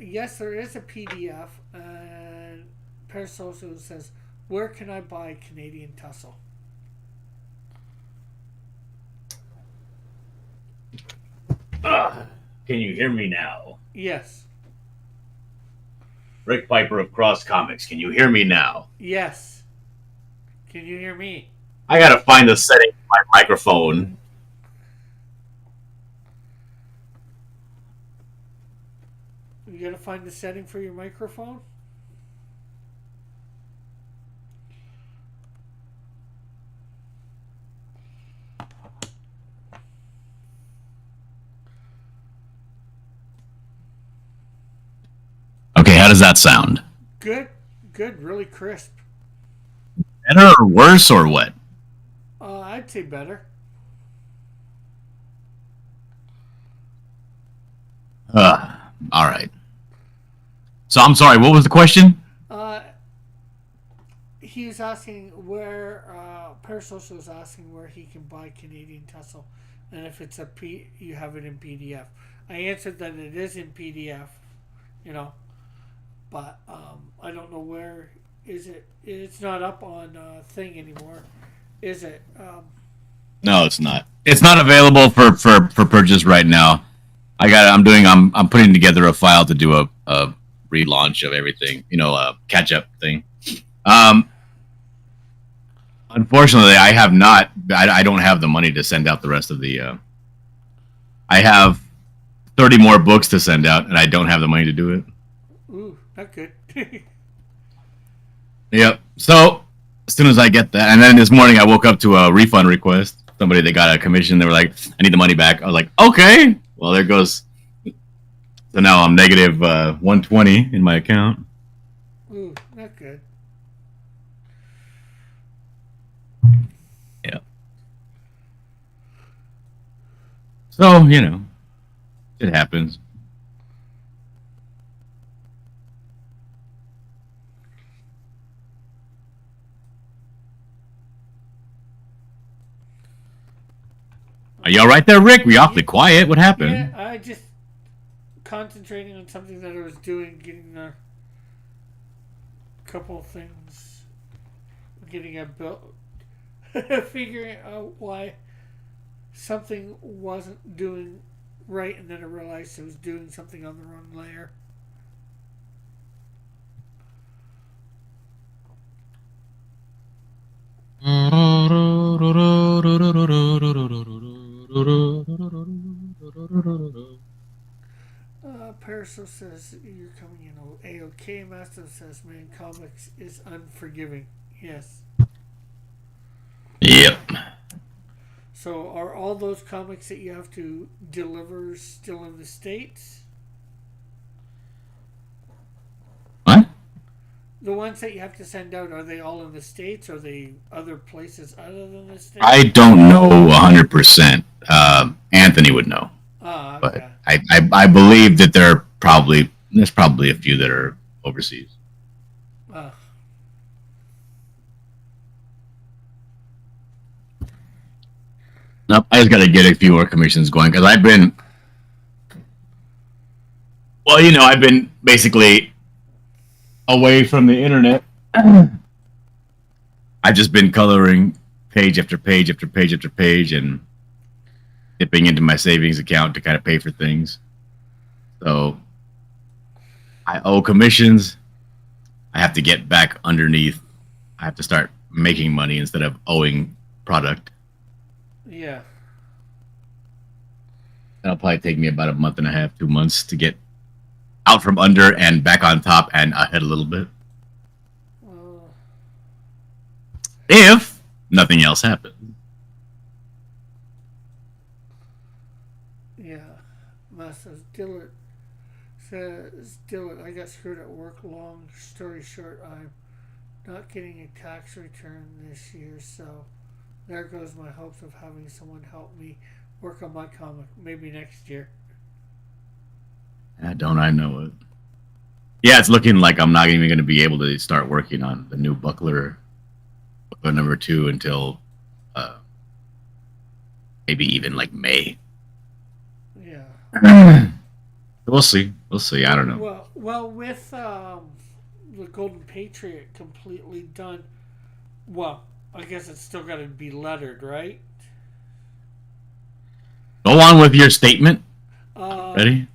Yes, there is a PDF, and Parasoso says, "Where can I buy Canadian Tussle?" Can you hear me now? Yes, Rick Piper of Cross Comics. Can you hear me now? yes. Can you hear me? I gotta find the setting for my microphone. You gotta find the setting for your microphone. Okay, how does that sound? Good, good, really crisp. Better or worse or what? I'd say better. All right. So I'm sorry. What was the question? Uh, he was asking where Parasocial was asking where he can buy Canadian Tussle, and if it's you have it in PDF. I answered that it is in PDF, you know, but I don't know where is it. It's not up on thing anymore, is it? No, it's not. It's not available for purchase right now. I got. I'm putting together a file to do a relaunch of everything. You know, a catch up thing. Um, Unfortunately, I have not. I don't have the money to send out the rest of the. I have 30 more books to send out, and I don't have the money to do it. Ooh, not good. Yep. So as soon as I get that, and then this morning I woke up to a refund request. Somebody that got a commission, they were like, "I need the money back." I was like, "Okay." Well, there goes. So now I'm negative 120 in my account. Ooh, not good. Yeah. So it happens. Are you all right there, Rick? We awfully quiet. What happened? Yeah, I just concentrating on something that I was doing, getting a couple of things, getting a bill, figuring out why something wasn't doing right, and then I realized it was doing something on the wrong layer. Paraso says you're coming in A-OK. Master says, man, comics is unforgiving. Yes. Yep. So are all those comics that you have to deliver still in the States? What? The ones that you have to send out, are they all in the States? Or are they other places other than the States? I don't know 100%. Anthony would know. Ah, But okay. I believe that there's probably a few that are overseas. Ah. Nope, I just got to get a few more commissions going because I've been basically away from the internet. I've just been coloring page after page after page after page and dipping into my savings account to kind of pay for things. So I owe commissions. I have to get back underneath. I have to start making money instead of owing product. Yeah. That'll probably take me about a month and a half, 2 months to get out from under and back on top and ahead a little bit. If nothing else happens. Yeah. Master Dillard says, Dillard, I got screwed at work. Long story short, I'm not getting a tax return this year, so there goes my hopes of having someone help me work on my comic. Maybe next year. Don't I know it? Yeah, it's looking like I'm not even going to be able to start working on the new Buckler number 2 until maybe even like May. Yeah. We'll see. We'll see. I don't know. Well, with the Golden Patriot completely done, well, I guess it's still got to be lettered, right? Go on with your statement. Ready?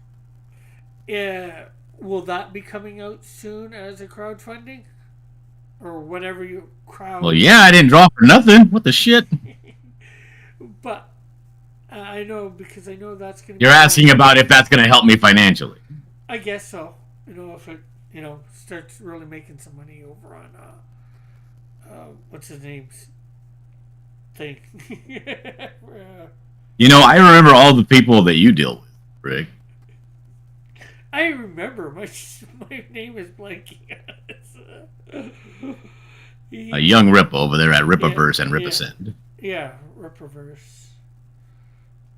Yeah. Will that be coming out soon as a crowdfunding? Or whenever you crowd. Well, yeah, I didn't draw for nothing. What the shit? But I know, because I know that's going to be. You're asking about if that's going to help me financially. I guess so. If it, starts really making some money over on, what's his name's thing. I remember all the people that you deal with, Rick. I remember. My name is blanking. A young Rip over there at Ripaverse and Ripascend. Yeah, Ripaverse.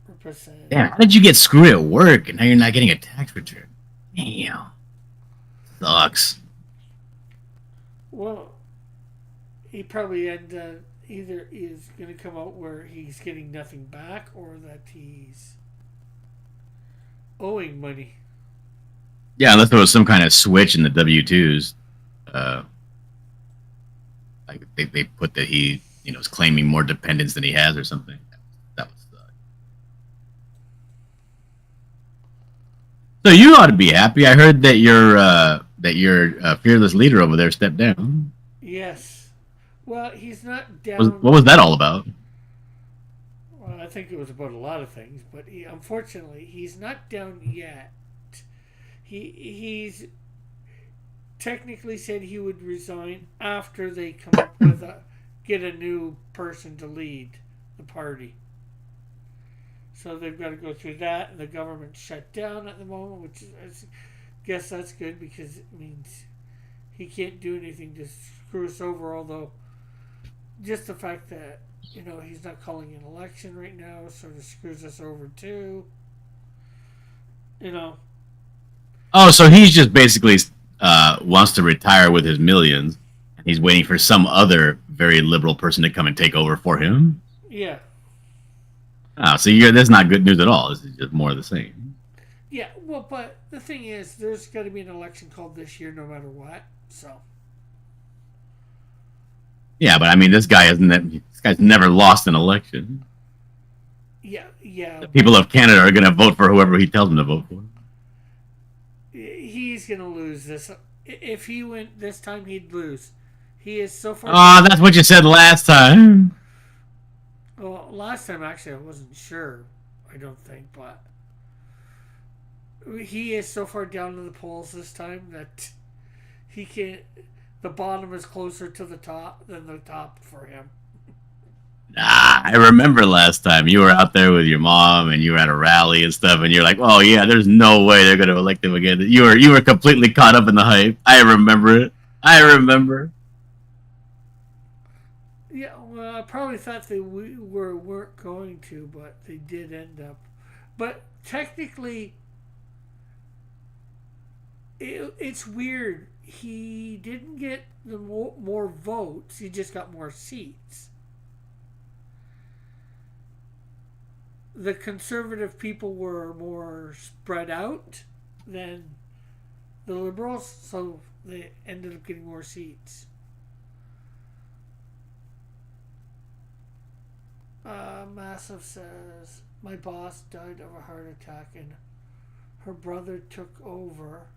Ripascend. Damn, how did you get screwed at work and now you're not getting a tax return? Damn. Sucks. Well, he probably either is going to come out where he's getting nothing back or that he's owing money. Yeah, unless there was some kind of switch in the W-2s. Like they put that he, is claiming more dependents than he has or something. That would suck. So you ought to be happy. I heard that your fearless leader over there stepped down. Yes. Well, he's not down. What was that all about? Well, I think it was about a lot of things, but unfortunately, he's not down yet. He's technically said he would resign after they come up with get a new person to lead the party. So they've got to go through that, and the government's shut down at the moment, which I guess that's good because it means he can't do anything to screw us over. Although, just the fact that he's not calling an election right now sort of screws us over too. Oh, so he's just basically wants to retire with his millions. And he's waiting for some other very liberal person to come and take over for him? Yeah. So that's not good news at all. It's just more of the same. Yeah, well, but the thing is, there's got to be an election called this year no matter what, so. Yeah, but I mean, this guy's never lost an election. yeah, The but people of Canada are going to vote for whoever he tells them to vote for. he's gonna lose this. If he went this time, he'd lose. He is so far Oh, down. that's what you said last time. Well, last time actually, I wasn't sure. I don't think, but he is so far down in the polls this time that he can't. The bottom is closer to the top than the top for him. Nah, I remember last time you were out there with your mom and you were at a rally and stuff, and you're like, "Oh yeah, there's no way they're going to elect him again." You were completely caught up in the hype. I remember it. I remember. Yeah, well, I probably thought they weren't going to, but they did end up. But technically, it's weird. He didn't get the more votes. He just got more seats. The conservative people were more spread out than the liberals, so they ended up getting more seats. Massive says, my boss died of a heart attack and her brother took over.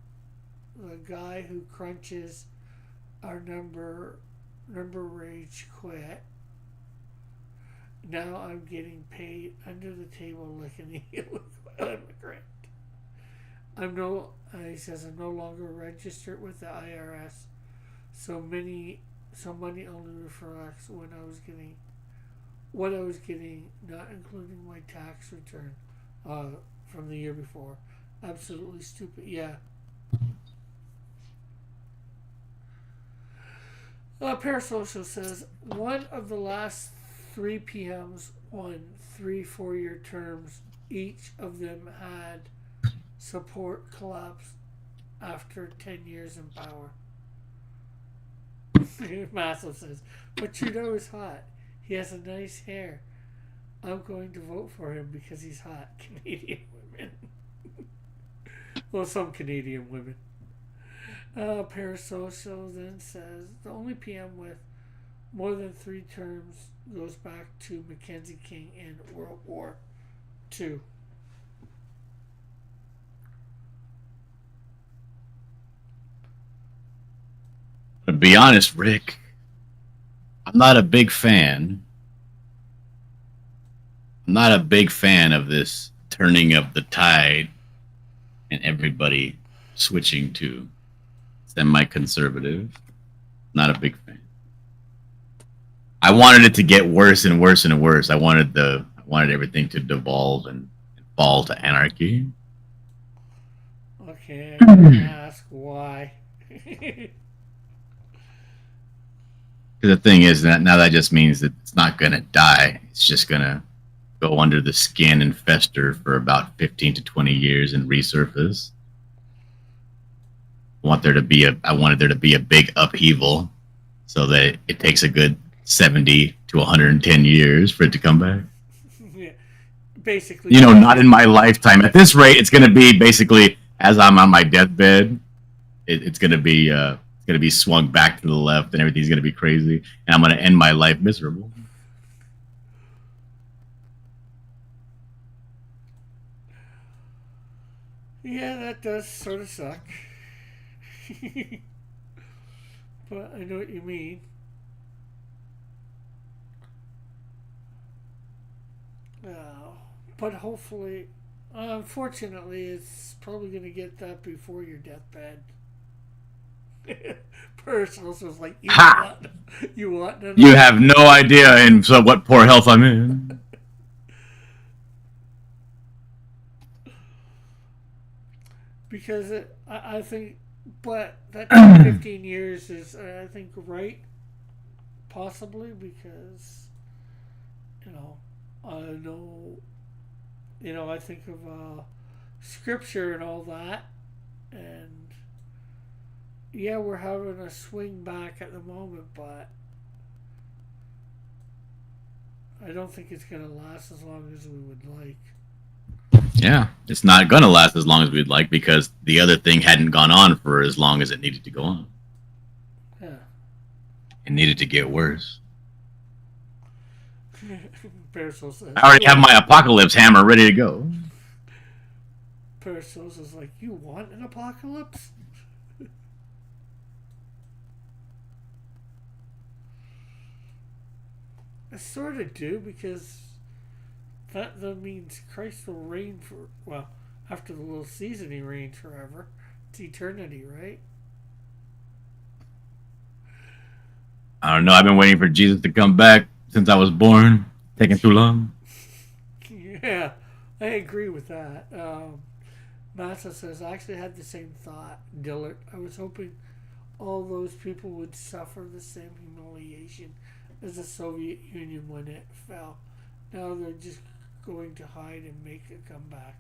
The guy who crunches our number rage quit. Now I'm getting paid under the table like an illegal immigrant. He says I'm no longer registered with the IRS. So money only reflects what I was getting, not including my tax return from the year before. Absolutely stupid. Yeah. Parasocial says one of the last 3 PMs won 3 4-year terms. Each of them had support collapse after 10 years in power. Massive says, but Trudeau is hot. He has a nice hair. I'm going to vote for him because he's hot. Canadian women. Well, some Canadian women. Parasocial then says the only PM with more than 3 terms goes back to Mackenzie King in World War II. To be honest, Rick, I'm not a big fan. I'm not a big fan of this turning of the tide and everybody switching to semi-conservative. Not a big fan. I wanted it to get worse and worse and worse. I wanted everything to devolve and fall to anarchy. Okay, I can ask why. The thing is that now that just means that it's not going to die. It's just going to go under the skin and fester for about 15 to 20 years and resurface. I wanted there to be a big upheaval so that it takes a good 70 to 110 years for it to come back. Yeah, basically. Not in my lifetime. At this rate, it's going to be basically as I'm on my deathbed. It's going to be swung back to the left, and everything's going to be crazy, and I'm going to end my life miserable. Yeah, that does sort of suck. But I know what you mean. But hopefully, unfortunately, it's probably going to get that before your deathbed. Personal, so it's like you want none. You have no idea in what poor health I'm in. Because I think, but that 15 years is, I think, right. Possibly because, I know, I think of scripture and all that, and yeah, we're having a swing back at the moment, but I don't think it's going to last as long as we would like. Yeah, it's not going to last as long as we'd like because the other thing hadn't gone on for as long as it needed to go on. Yeah. It needed to get worse. Parasoul says, I already have my apocalypse hammer ready to go. Parasoul is like, you want an apocalypse? I sort of do, because that means Christ will reign for, well, after the little season he reigns forever. It's eternity, right? I don't know. I've been waiting for Jesus to come back since I was born. Taking too long. Yeah, I agree with that. Massa says, I actually had the same thought, Dillard. I was hoping all those people would suffer the same humiliation as the Soviet Union when it fell. Now they're just going to hide and make a comeback.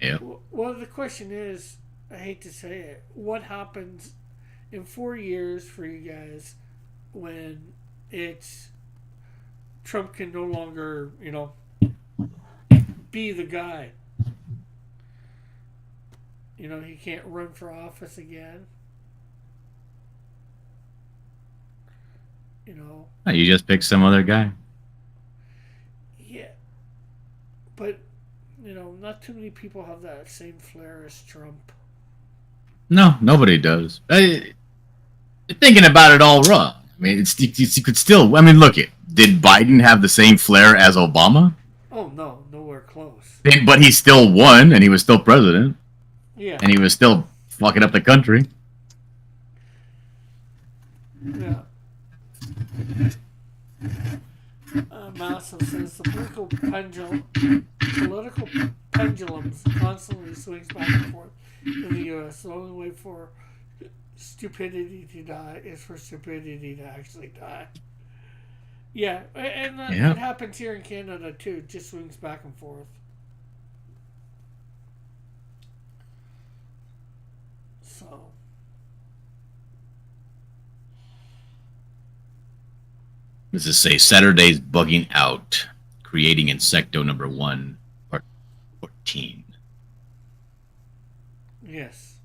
Yeah. Well, the question is, I hate to say it, what happens in 4 years for you guys when it's Trump can no longer, be the guy? He can't run for office again. You just pick some other guy. Yeah. But, not too many people have that same flair as Trump. No, nobody does. Thinking about it all wrong. I mean, you could still. I mean, look it. Did Biden have the same flair as Obama? Oh no, nowhere close. But he still won, and he was still president. Yeah. And he was still fucking up the country. Yeah. Massa says the political pendulums constantly swings back and forth in the U.S. The only way for stupidity to die is for stupidity to actually die. Yeah, and it happens here in Canada too. It just swings back and forth. So. This is say Saturday's bugging out, creating Insecto number 1, part 14. Yes.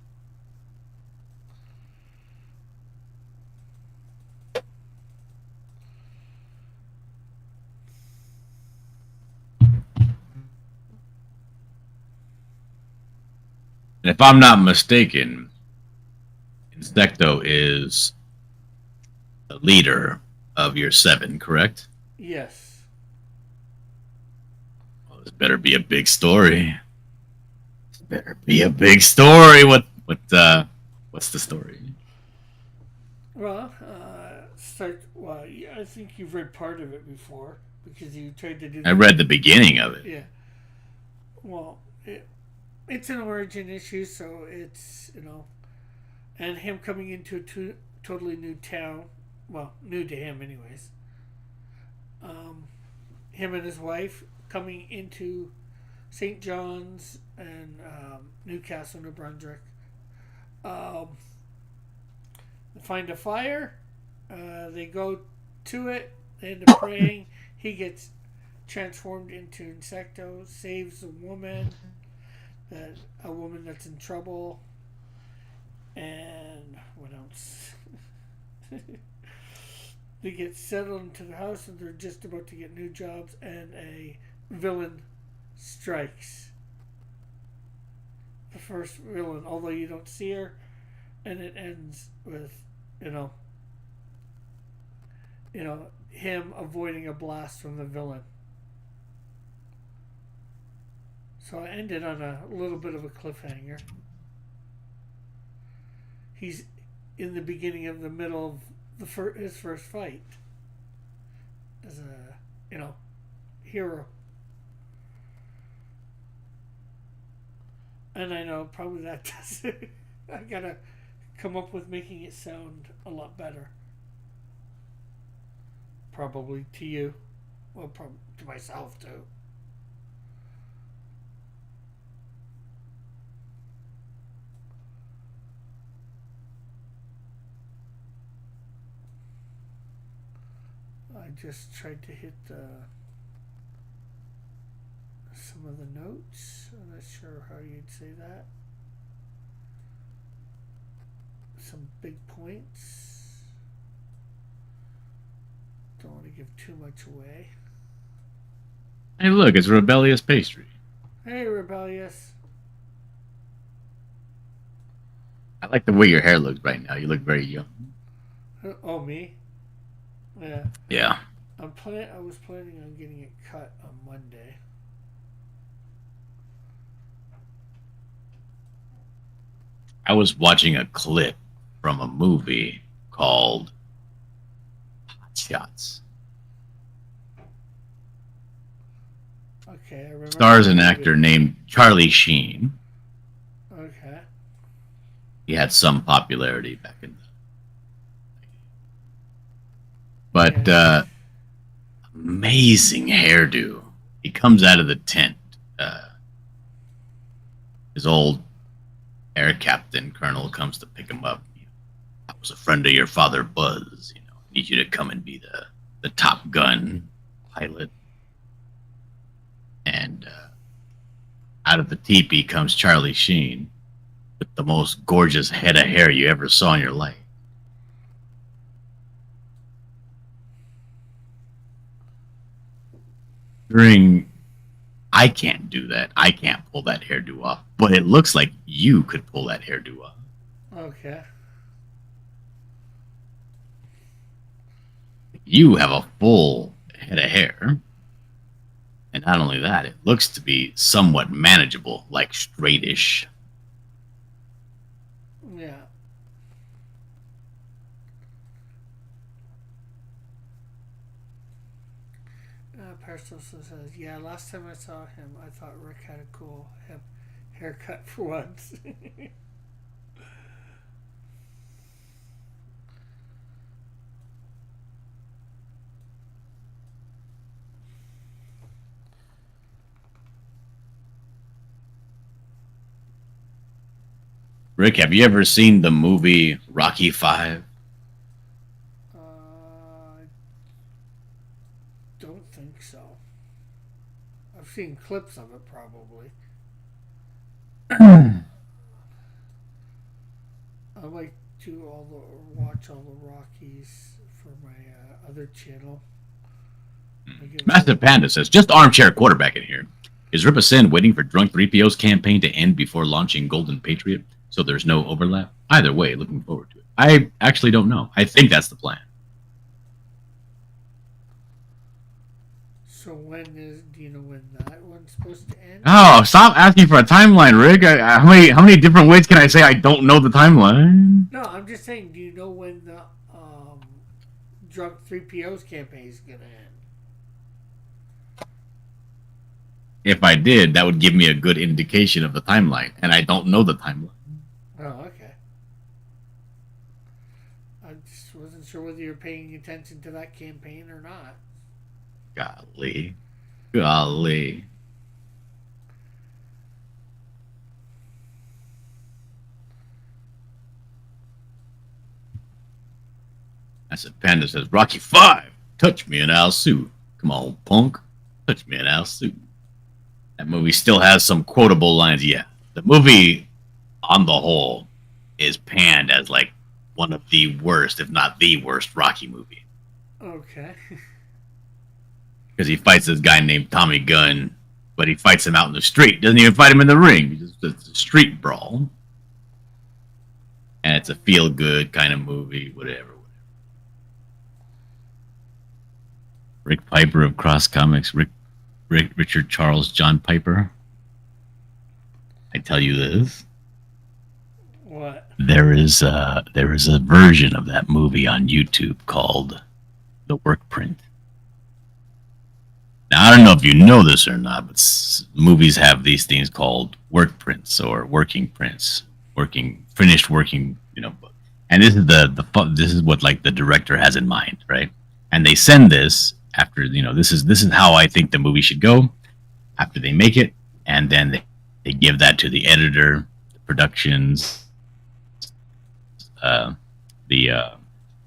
And if I'm not mistaken, Insecto is the leader of your 7, correct? Yes. Well, this better be a big story. This better be a big story. What's the story? Well, I think you've read part of it before because you tried to do. I read the beginning of it. Yeah. Well, it's an origin issue, so it's and him coming into a totally new town. Well, new to him, anyways. Him and his wife coming into St. John's and Newcastle, New Brunswick. Find a fire. They go to it. They end up praying. He gets transformed into Insecto, saves a woman that's in trouble. And what else? They get settled into the house and they're just about to get new jobs, and a villain strikes. The first villain, although you don't see her, and it ends with him avoiding a blast from the villain. So I ended on a little bit of a cliffhanger. He's in the beginning of the middle of his first fight as a hero. And I know probably that doesn't. I gotta come up with making it sound a lot better. Probably to you, well, probably to myself too. I just tried to hit some of the notes. I'm not sure how you'd say that. Some big points. Don't want to give too much away. Hey, look, it's rebellious pastry. Hey, Rebellious. I like the way your hair looks right now. You look very young. Oh, me? Yeah. Yeah. I was planning on getting it cut on Monday. I was watching a clip from a movie called Hot Shots. Okay, I remember. Stars the an movie. actor named Charlie Sheen. Okay. He had some popularity back in the. But Yeah. amazing hairdo. He comes out of the tent. His old air captain colonel comes to pick him up. I was a friend of your father, Buzz. You know, I need you to come and be the Top Gun pilot. And out of the teepee comes Charlie Sheen with the most gorgeous head of hair you ever saw in your life. I can't do that. I can't pull that hairdo off. But it looks like you could pull that hairdo off. Okay. You have a full head of hair. And not only that, it looks to be somewhat manageable, like straightish. Yeah. Personal says, yeah, last time I saw him, I thought Rick had a cool hip haircut for once. Rick, have you ever seen the movie Rocky V? I don't think so. I've seen clips of it probably. I like to watch all the Rockies for my other channel. Massive Panda says, just armchair quarterback in here. Is Rip Sin waiting for Drunk 3PO's campaign to end before launching Golden Patriot so there's no overlap? Either way, looking forward to it. I actually don't know. I think that's the plan. So do you know when that one's supposed to end? Oh, stop asking for a timeline, Rick. How many different ways can I say I don't know the timeline? No, I'm just saying, do you know when the Drunk 3PO's campaign is going to end? If I did, that would give me a good indication of the timeline, and I don't know the timeline. Oh, okay. I just wasn't sure whether you're paying attention to that campaign or not. Golly. That's a Panda says, Rocky V, touch me and I'll sue. Come on, punk. Touch me and I'll sue. That movie still has some quotable lines. Yeah, the movie on the whole is panned as like one of the worst, if not the worst, Rocky movie. Okay. Because he fights this guy named Tommy Gunn, but he fights him out in the street. Doesn't even fight him in the ring. It's a street brawl. And it's a feel-good kind of movie, whatever. Rick Piper of Cross Comics. Richard Charles John Piper. I tell you this. What? There is a version of that movie on YouTube called The Work Print. Now, I don't know if you know this or not, but movies have these things called work prints or working prints, finished working, And this is this is what like the director has in mind, right? And they send this after, this is how I think the movie should go after they make it, and then they give that to the editor, the productions, the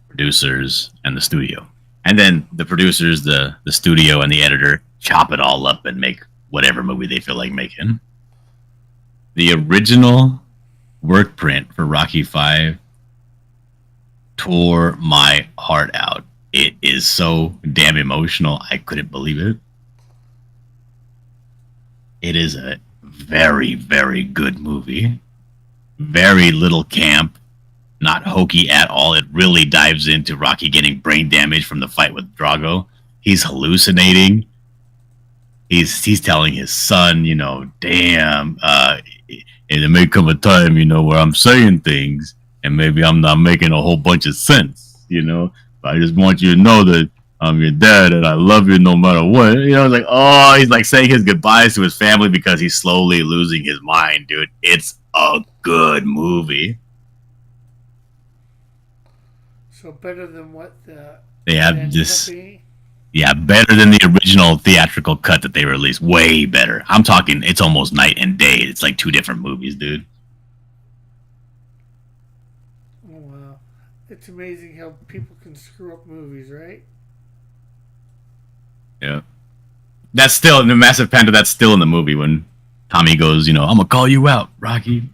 producers, and the studio. And then the producers, the studio, and the editor chop it all up and make whatever movie they feel like making. The original work print for Rocky V tore my heart out. It is so damn emotional. I couldn't believe it. It is a very, very good movie. Very little camp, not hokey at all. It really dives into Rocky getting brain damage from the fight with Drago. He's hallucinating. He's telling his son, damn, and it may come a time, where I'm saying things and maybe I'm not making a whole bunch of sense, But I just want you to know that I'm your dad and I love you no matter what. Like, oh, he's like saying his goodbyes to his family because he's slowly losing his mind, dude. It's a good movie. So better than what they have this. Yeah, better than the original theatrical cut that they released. Way better. I'm talking, it's almost night and day. It's like two different movies, dude. Oh, wow. It's amazing how people can screw up movies, right? Yeah. That's still, in the Massive Panda, that's still in the movie when Tommy goes, I'm going to call you out, Rocky.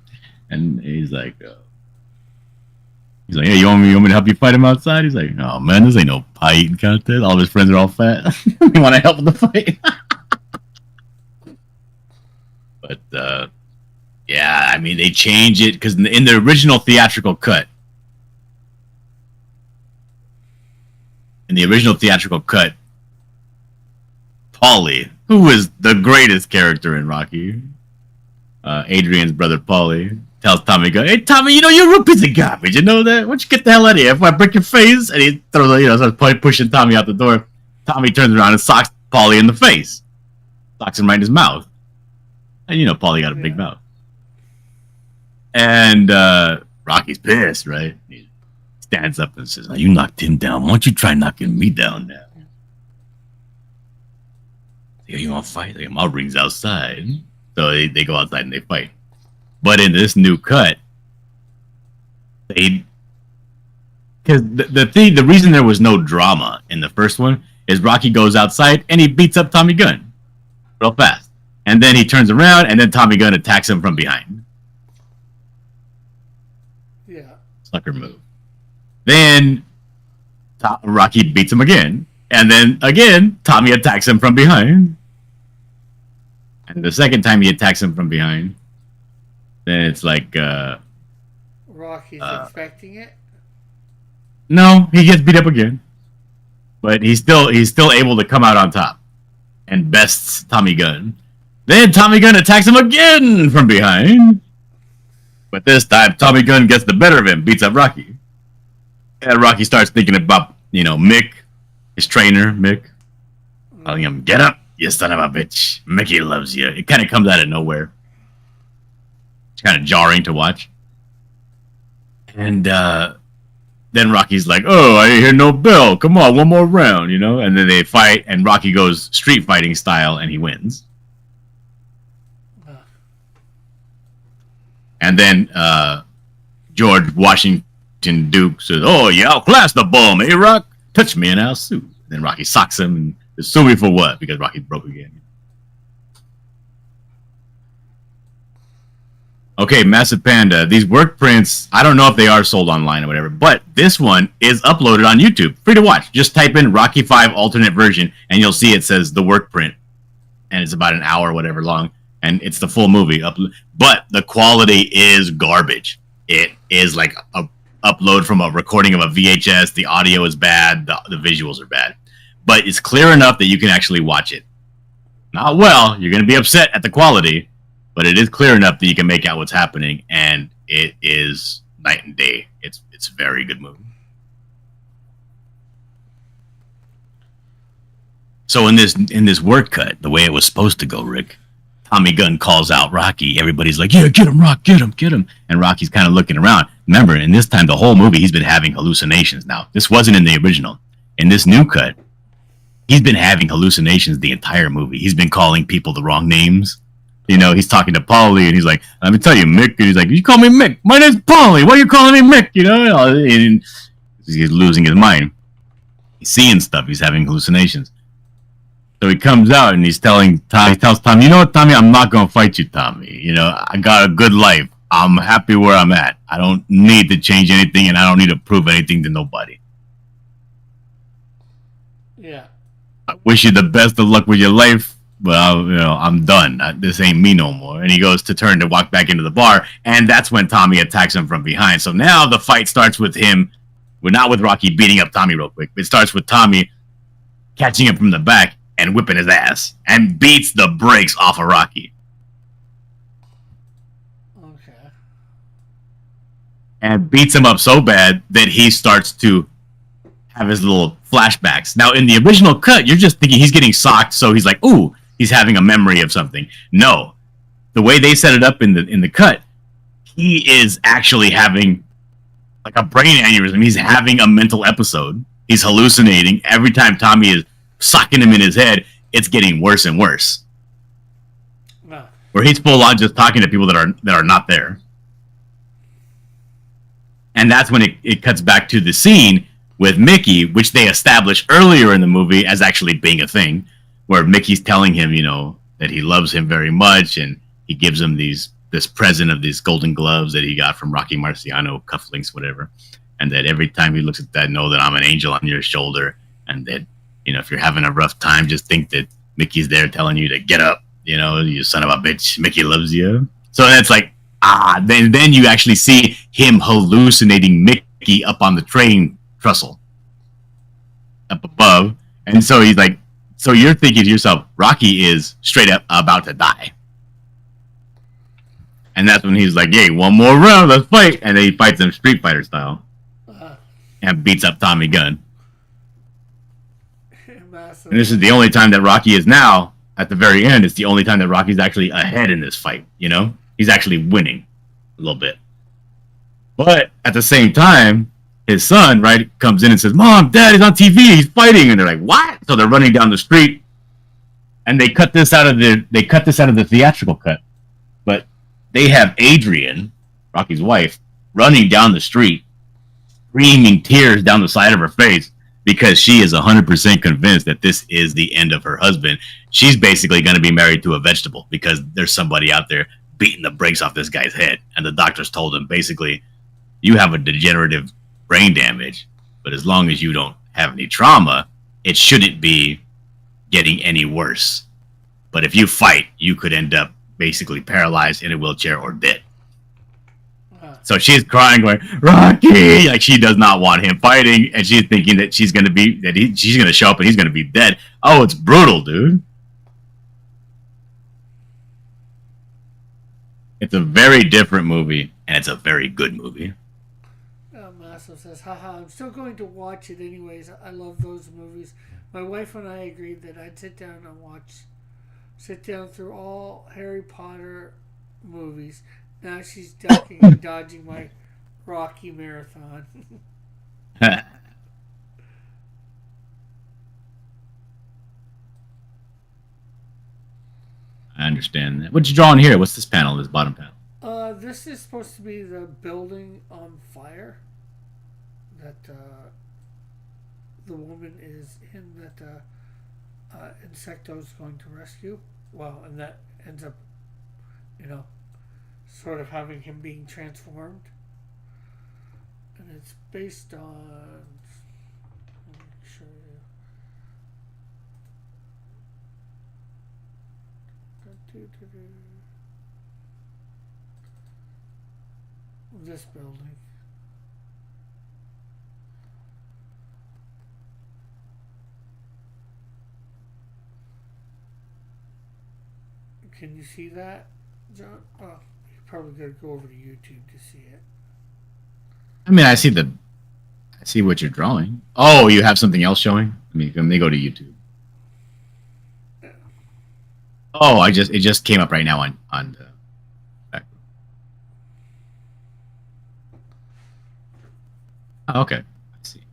And he's like, hey, you want me to help you fight him outside? He's like, oh man, this ain't no pie eating contest. All of his friends are all fat. You want to help with the fight? But yeah, I mean, they change it because in the original theatrical cut, Paulie, who is the greatest character in Rocky, Adrian's brother Paulie, tells Tommy, hey, Tommy, you're a piece of garbage. You know that? Why don't you get the hell out of here if I break your face? And he throws, starts pushing Tommy out the door. Tommy turns around and socks Paulie in the face. Socks him right in his mouth. And, Paulie got a big mouth. And Rocky's pissed, right? He stands up and says, you knocked him down. Why don't you try knocking me down now? You want to fight? Like, my ring's outside. So they go outside and they fight. But in this new cut, because the reason there was no drama in the first one is Rocky goes outside and he beats up Tommy Gunn real fast. And then he turns around and then Tommy Gunn attacks him from behind. Yeah. Sucker move. Then Rocky beats him again. And then again, Tommy attacks him from behind. And the second time he attacks him from behind, then it's like Rocky's expecting it. No, he gets beat up again, but he's still able to come out on top and bests Tommy Gunn. Then Tommy Gunn attacks him again from behind, but this time Tommy Gunn gets the better of him, beats up Rocky, and Rocky starts thinking about Mick, his trainer Mick, telling him, "Get up, you son of a bitch! Mickey loves you." It kind of comes out of nowhere. Kind of jarring to watch. And then Rocky's like, oh, I hear no bell. Come on, one more round, And then they fight, and Rocky goes street fighting style, and he wins. And then George Washington Duke says, oh, you outclassed the bum, eh, Rock? Touch me and I'll sue. Then Rocky socks him, and says, sue me for what? Because Rocky's broke again. Okay, Massive Panda. These work prints, I don't know if they are sold online or whatever, but this one is uploaded on YouTube. Free to watch. Just type in Rocky 5 alternate version, and you'll see it says the work print. And it's about an hour or whatever long, and it's the full movie. But the quality is garbage. It is like a upload from a recording of a VHS. The audio is bad. The visuals are bad. But it's clear enough that you can actually watch it. Not well. You're going to be upset at the quality. But it is clear enough that you can make out what's happening, and it is night and day. It's a very good movie. So in this work cut, the way it was supposed to go, Rick, Tommy Gunn calls out Rocky. Everybody's like, yeah, get him, Rock, get him. And Rocky's kind of looking around. Remember, in this time, the whole movie, he's been having hallucinations. Now, this wasn't in the original. In this new cut, he's been having hallucinations the entire movie. He's been calling people the wrong names. He's talking to Paulie, and he's like, let me tell you, Mick. And he's like, you call me Mick. My name's Paulie. Why are you calling me Mick? And he's losing his mind. He's seeing stuff. He's having hallucinations. So he comes out, and he tells Tommy, you know what, Tommy? I'm not going to fight you, Tommy. I got a good life. I'm happy where I'm at. I don't need to change anything, and I don't need to prove anything to nobody. Yeah. I wish you the best of luck with your life. well, I'm done. This ain't me no more. And he goes to turn to walk back into the bar, and that's when Tommy attacks him from behind. So now the fight starts with him. We're not with Rocky beating up Tommy real quick. It starts with Tommy catching him from the back and whipping his ass and beats the brakes off of Rocky. Okay. And beats him up so bad that he starts to have his little flashbacks. Now, in the original cut, you're just thinking he's getting socked, so he's like, ooh, he's having a memory of something. No. The way they set it up in the cut, he is actually having like a brain aneurysm. He's having a mental episode. He's hallucinating. Every time Tommy is socking him in his head, it's getting worse and worse. Where he's full on just talking to people that are not there. And that's when it cuts back to the scene with Mickey, which they established earlier in the movie as actually being a thing, where Mickey's telling him, that he loves him very much, and he gives him this present of these golden gloves that he got from Rocky Marciano, cufflinks, whatever, and that every time he looks at that, know that I'm an angel on your shoulder, and that, if you're having a rough time, just think that Mickey's there telling you to get up, you son of a bitch, Mickey loves you. So that's like, then you actually see him hallucinating Mickey up on the train trestle up above, and so he's like, so you're thinking to yourself, Rocky is straight up about to die, and that's when he's like, "Hey, one more round, let's fight," and then he fights him Street Fighter style, and beats up Tommy Gunn. And this is the only time that Rocky is now at the very end. It's the only time that Rocky's actually ahead in this fight. He's actually winning a little bit, but at the same time, his son, right, comes in and says, "Mom, Dad, he's on TV, he's fighting," and they're like, "What?" So they're running down the street, and they cut this out of the theatrical cut, but they have Adrian, Rocky's wife, running down the street, screaming tears down the side of her face because she is 100% convinced that this is the end of her husband. She's basically going to be married to a vegetable because there's somebody out there beating the brakes off this guy's head, and the doctors told him basically, you have a degenerative brain damage, but as long as you don't have any trauma, it shouldn't be getting any worse. But if you fight, you could end up basically paralyzed in a wheelchair or dead. So she's crying, going, Rocky! Like, she does not want him fighting, and she's thinking that she's going to show up and he's going to be dead. Oh, it's brutal, dude. It's a very different movie, and it's a very good movie. Masso says, haha, I'm still going to watch it anyways. I love those movies. My wife and I agreed that I'd sit down through all Harry Potter movies. Now she's ducking and dodging my Rocky marathon. I understand that. What you drawing here? What's this panel, this bottom panel? This is supposed to be the building on fire that the woman is in, that Insecto is going to rescue. Well, and that ends up, sort of having him being transformed. And it's based on... Let me show you. This building. Can you see that, John? Oh, you probably got to go over to YouTube to see it. I mean, I see what you're drawing. Oh, you have something else showing? Let me go to YouTube. Oh, it just came up right now on the back. Oh, okay. I see.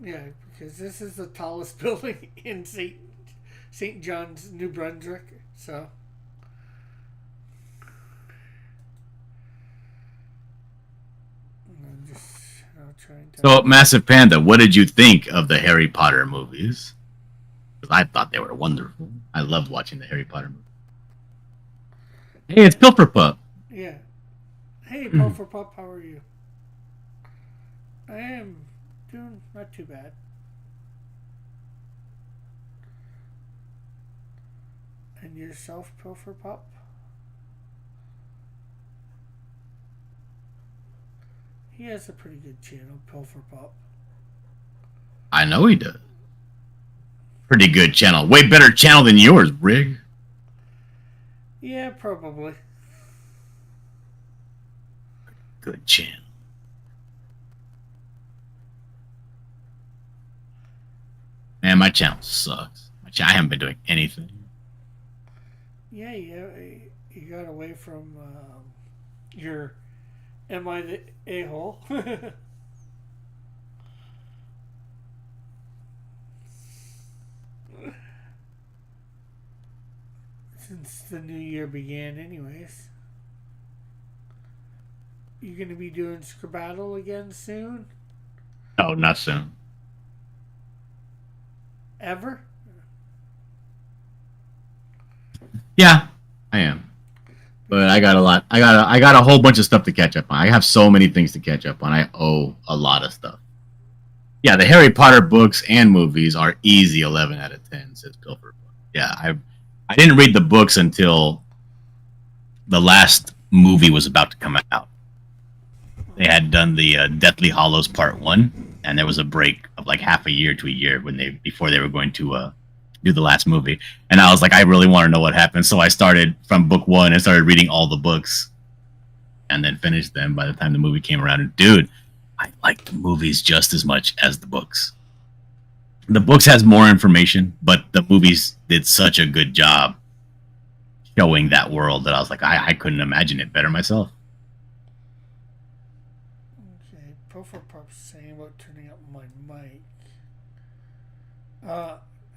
Yeah, because this is the tallest building in St. John's, New Brunswick. So I'm just trying to... So, Massive Panda, what did you think of the Harry Potter movies? Because I thought they were wonderful. I loved watching the Harry Potter movies. Hey, it's Pilfer Pup. Yeah. Hey, Pilfer Pup, how are you? I am doing not too bad. And yourself, Pilfer Pup? He has a pretty good channel, Pilfer Pup. I know he does. Pretty good channel. Way better channel than yours, Rig. Yeah, probably. Good channel. Man, my channel sucks. I haven't been doing anything. Yeah, you got away from your "Am I the a-hole?" Since the new year began, anyways. You gonna be doing Scribbattle again soon? No, not soon. Ever? Yeah, I am. But I got a lot. I got a whole bunch of stuff to catch up on. I have so many things to catch up on. I owe a lot of stuff. Yeah, the Harry Potter books and movies are easy 11 out of 10, says Pilfer. Yeah, I didn't read the books until the last movie was about to come out. They had done the Deathly Hollows Part 1, and there was a break of like half a year to a year before they were going to do the last movie. And I was like, I really want to know what happened. So I started from book 1 and started reading all the books and then finished them by the time the movie came around. And dude, I like the movies just as much as the books. The books has more information, but the movies did such a good job showing that world that I was like, I couldn't imagine it better myself. Okay, Pilfer Pup's saying about turning up my mic.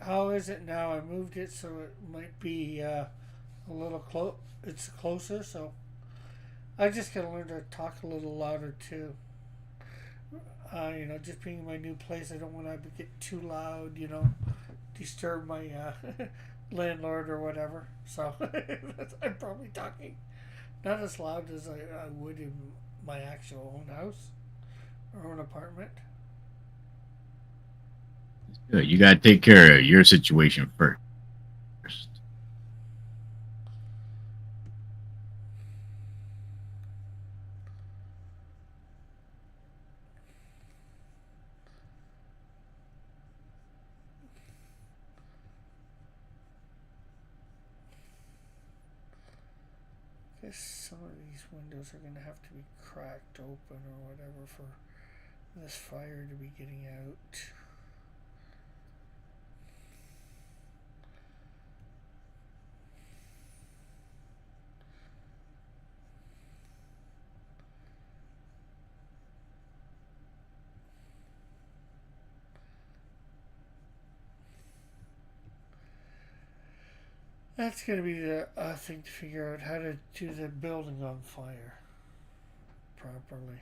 How is it now? I moved it so it might be a little close. It's closer, so I just gotta learn to talk a little louder too. Just being in my new place, I don't want to get too loud. Disturb my landlord or whatever. So I'm probably talking not as loud as I would in my actual own house or own apartment. Good. You got to take care of your situation first. I guess some of these windows are going to have to be cracked open or whatever for this fire to be getting out. That's going to be the thing to figure out how to do the building on fire properly.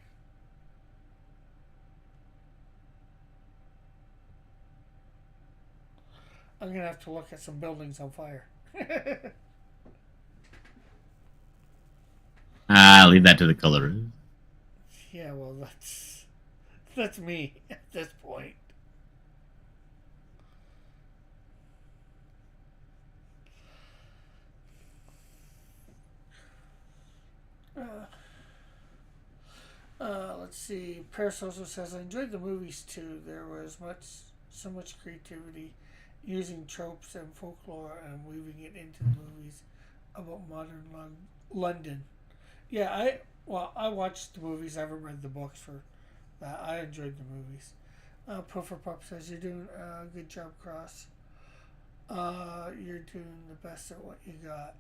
I'm going to have to look at some buildings on fire. Leave that to the colorist. Yeah, well, that's me at this point. Let's see. Parasoso says, I enjoyed the movies too. There was so much creativity using tropes and folklore and weaving it into the movies about modern London. Yeah, I watched the movies. I haven't read the books for that. I enjoyed the movies. Puffer Pup says, you're doing a good job, Cross. You're doing the best at what you got.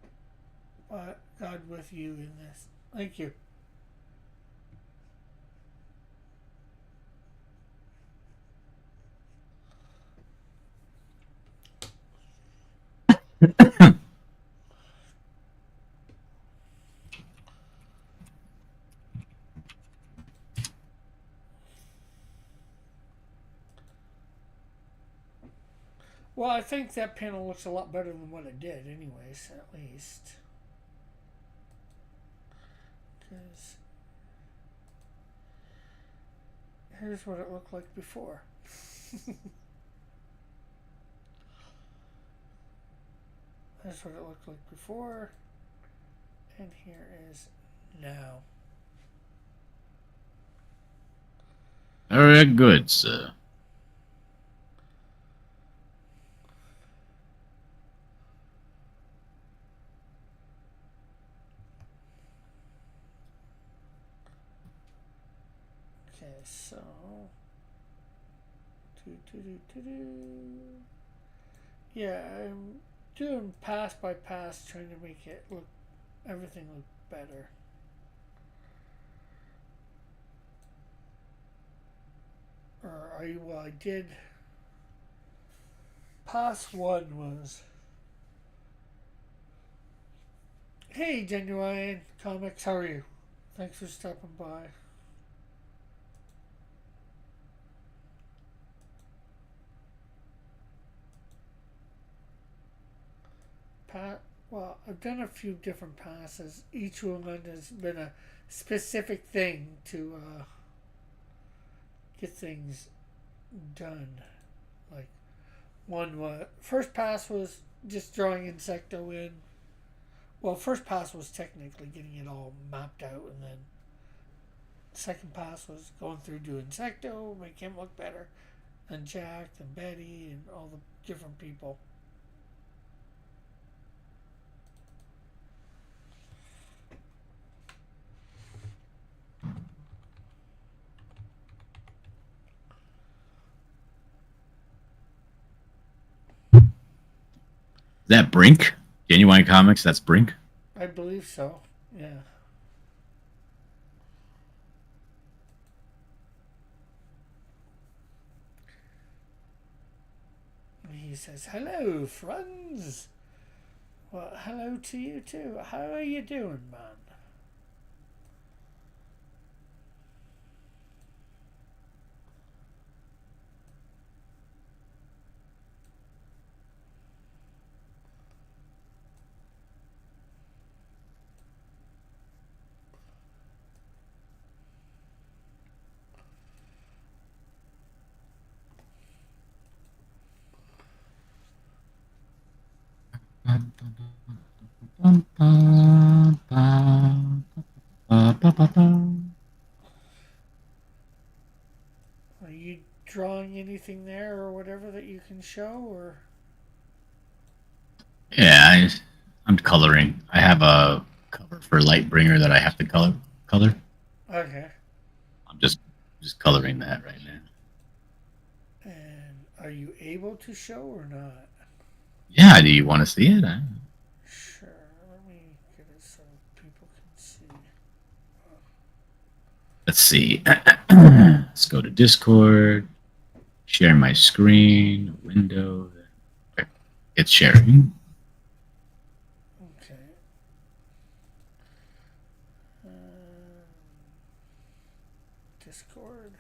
God with you in this. Thank you. Well, I think that panel looks a lot better than what it did, anyways, at least. Because Here's what it looked like before. Here's what it looked like before. And here is now. Very good, sir. Okay, so yeah, I'm doing pass by pass, trying to make it look everything look better. Well, I did. Pass one was, hey, Genuine Comics, how are you? Thanks for stopping by. Well, I've done a few different passes. Each one has been a specific thing to get things done. Like one was first pass was just drawing Insecto in. Well, first pass was technically getting it all mapped out, and then second pass was going through doing Insecto, make him look better, and Jack and Betty and all the different people. Is that Brink? Genuine Comics, that's Brink? I believe so, yeah. He says, hello, friends. Well, hello to you too. How are you doing, man? Are you drawing anything there or whatever that you can show, or? Yeah, I'm coloring. I have a cover for Lightbringer that I have to color. Okay. I'm just coloring that right now. And are you able to show or not? Yeah, do you want to see it? Sure. Let me get it so people can see. Let's see. Let's go to Discord. Share my screen. Window. It's sharing. Okay. Discord.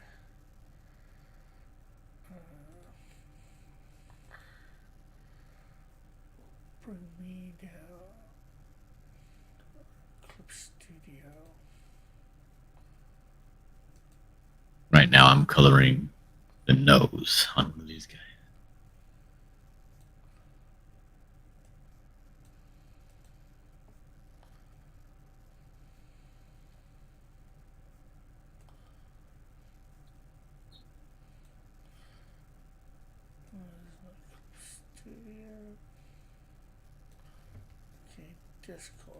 Bring me down. Clip Studio. Right now, I'm coloring the nose on one of these guys. Studio. Okay, Discord.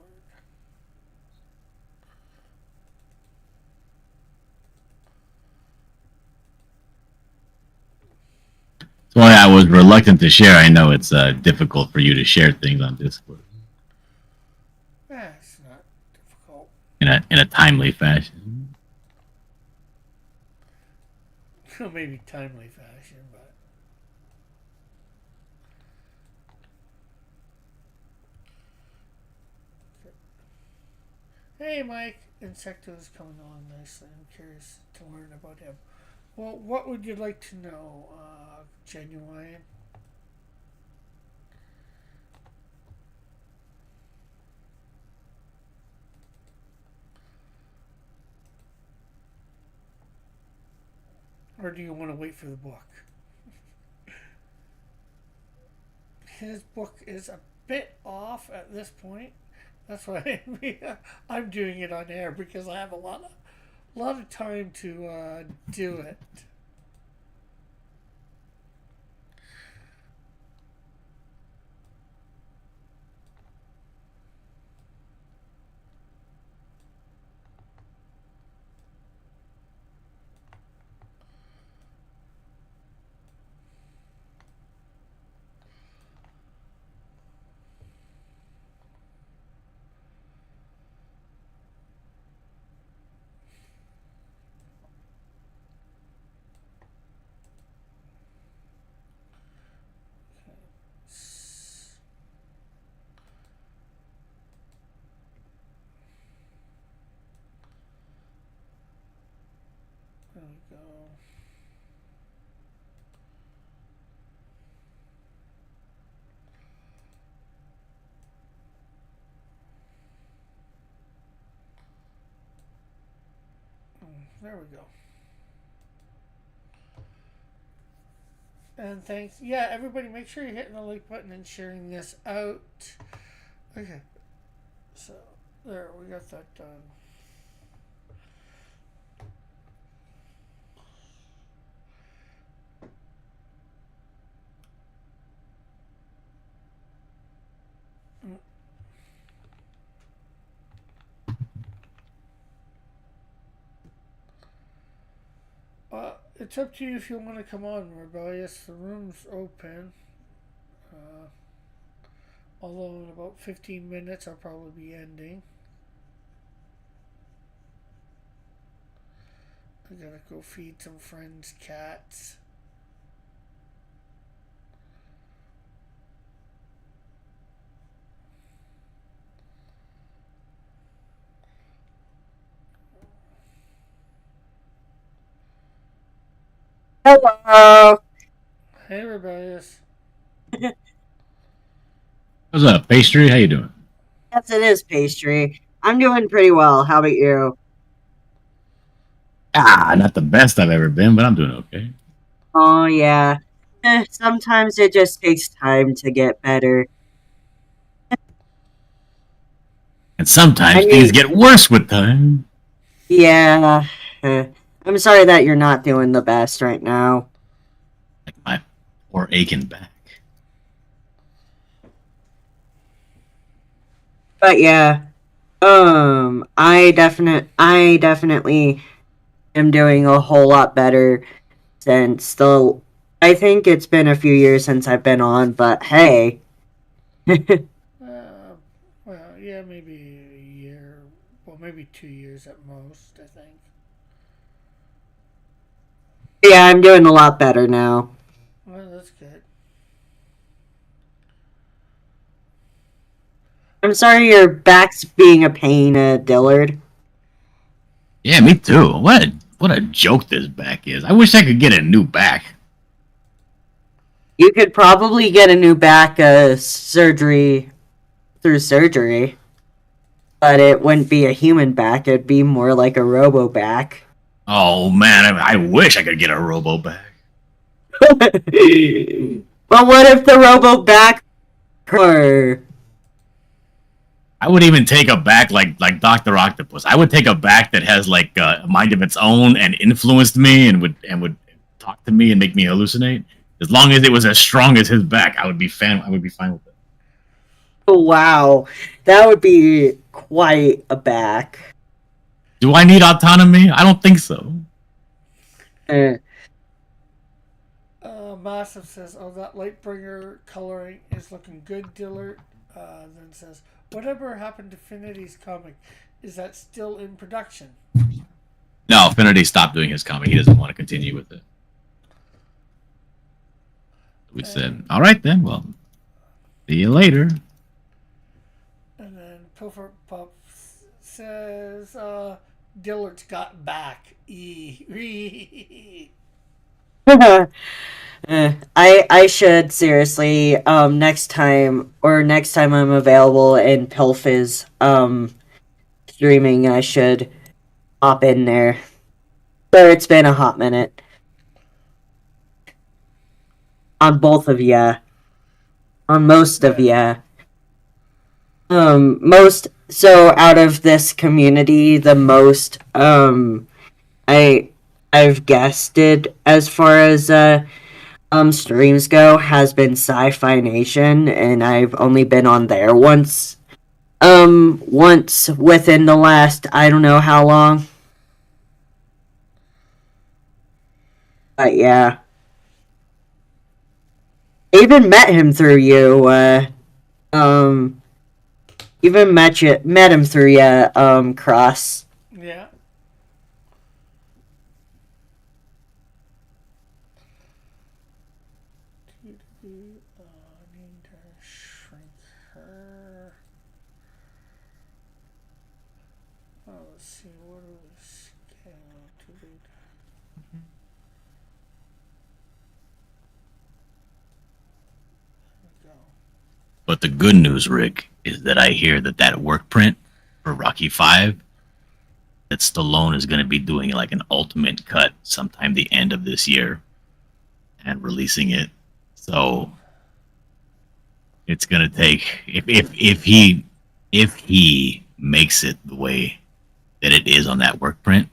That's why I was reluctant to share. I know it's difficult for you to share things on Discord. Yeah, it's not difficult. In a timely fashion. Maybe timely fashion, but. Hey, Mike. Insecto is coming along nicely. I'm curious to learn about him. Well, what would you like to know, Genuine? or do you want to wait for the book? His book is a bit off at this point. That's why I'm doing it on air because I have a lot of time to do it. There we go. There we go. And thanks. Yeah, everybody, make sure you're hitting the like button and sharing this out. Okay. So, there, we got that done. It's up to you if you want to come on, Rebellious. The room's open. Uh, Although in about 15 minutes I'll probably be ending. I gotta go feed some friends' cats. Hello. Hey, Rebellious. What's up, pastry? How you doing? Yes, it is pastry. I'm doing pretty well. How about you? Not the best I've ever been, but I'm doing okay. Oh, yeah. Sometimes it just takes time to get better. And sometimes I things mean, get worse with time. yeah. I'm sorry that you're not doing the best right now. Like my poor aching back. But yeah. I definitely am doing a whole lot better since the I think it's been a few years since I've been on, but hey. Well, yeah, maybe a year. Well, maybe 2 years at most, I think. Yeah, I'm doing a lot better now. Well, that's good. I'm sorry your back's being a pain, Dillard. Yeah, me too. What a joke this back is. I wish I could get a new back. You could probably get a new back surgery through surgery, but it wouldn't be a human back. It'd be more like a robo back. Oh man, I wish I could get a robo back. But what if the robo back or I would even take a back like Doctor Octopus. I would take a back that has like a mind of its own and influenced me and would talk to me and make me hallucinate. As long as it was as strong as his back, I would be fine with it. wow, that would be quite a back. Do I need autonomy? I don't think so. Uh, Massive says, "Oh, that Lightbringer coloring is looking good, Dillard." Then says, "Whatever happened to Finity's comic? Is that still in production?" No, Affinity stopped doing his comic. He doesn't want to continue with it. We said, all right then. Well, see you later. And then Pilfer Pup says, "Dillard's got back." I should seriously next time I'm available and Pilf is streaming, I should hop in there. But it's been a hot minute. on both of ya. On most of ya. Most, so out of this community, the most, I, I've guessed it as far as, streams go has been Sci-Fi Nation, and I've only been on there once within the last, I don't know how long. But yeah. I even met him through you, even met him through you, Cross. Yeah. Need to shrink her. Oh, let's see. What do we scale to be? There we go. But the good news, Rick, is that I hear that work print for Rocky 5, that Stallone is going to be doing like an ultimate cut sometime the end of this year and releasing it. So it's going to take, if he makes it the way that it is on that work print,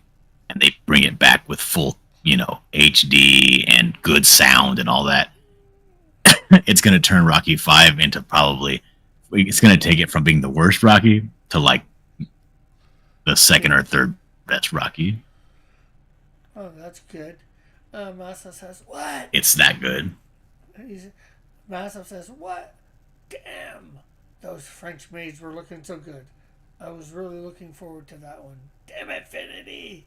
and they bring it back with full, HD and good sound and all that, it's going to turn Rocky 5 into probably, it's going to take it from being the worst Rocky to like the second or third best Rocky. Oh, that's good. Massa says, what? It's that good. Massa says, what? Damn. Those French maids were looking so good. I was really looking forward to that one. Damn Infinity.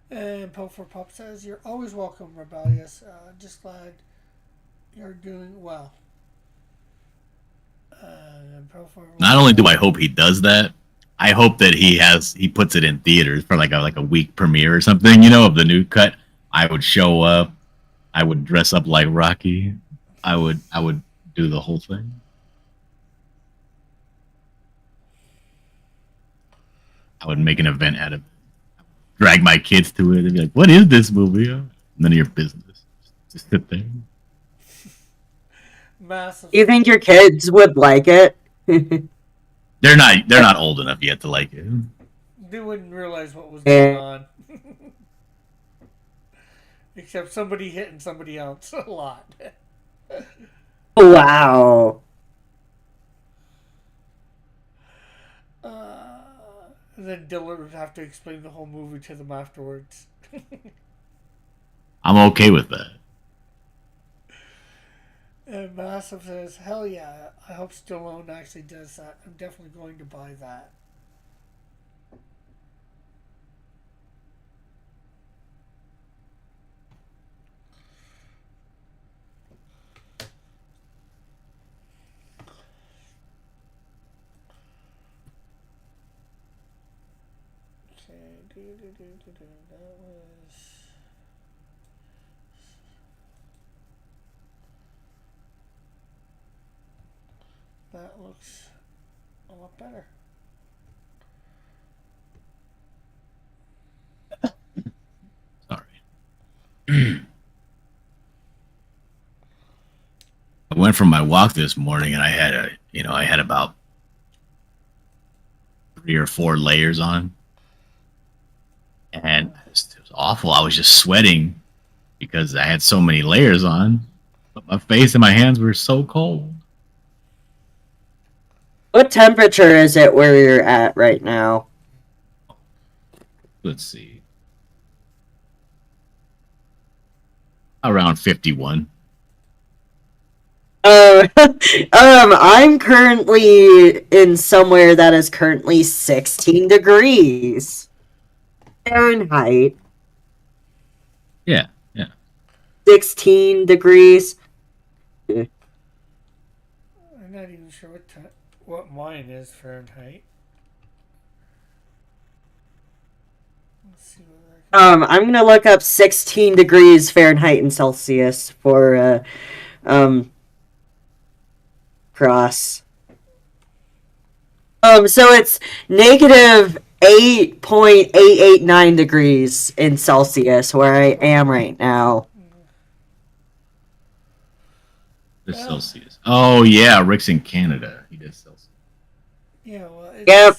And Pope for Pop says, you're always welcome, Rebellious. Just glad you're doing well. Not only do I hope he does that, I hope that he puts it in theaters for like a week premiere or something, of the new cut. I would show up. I would dress up like Rocky. I would do the whole thing. I would make an event out of it. Drag my kids to it and be like, what is this movie? None of your business. Just sit there. Massive. You think your kids would like it? They're not old enough yet to like it. They wouldn't realize what was going on. Except somebody hitting somebody else a lot. Wow. And then Dillard would have to explain the whole movie to them afterwards. I'm okay with that. And Massive says, hell yeah, I hope Stallone actually does that. I'm definitely going to buy that. That looks a lot better. Sorry. I went for my walk this morning and I had about 3 or 4 layers on. And it was awful. I was just sweating because I had so many layers on. But my face and my hands were so cold. What temperature is it where you're at right now? Let's see. Around 51. I'm currently in somewhere that is currently 16 degrees Fahrenheit. Yeah. 16 degrees. I'm not even sure what mine is Fahrenheit. Let's see what I can... I'm gonna look up 16 degrees Fahrenheit and Celsius for Cross. So it's negative 8.889 degrees in Celsius where I am right now. It's Celsius. Oh yeah, Rick's in Canada. He does Celsius. Yeah, well, Yep.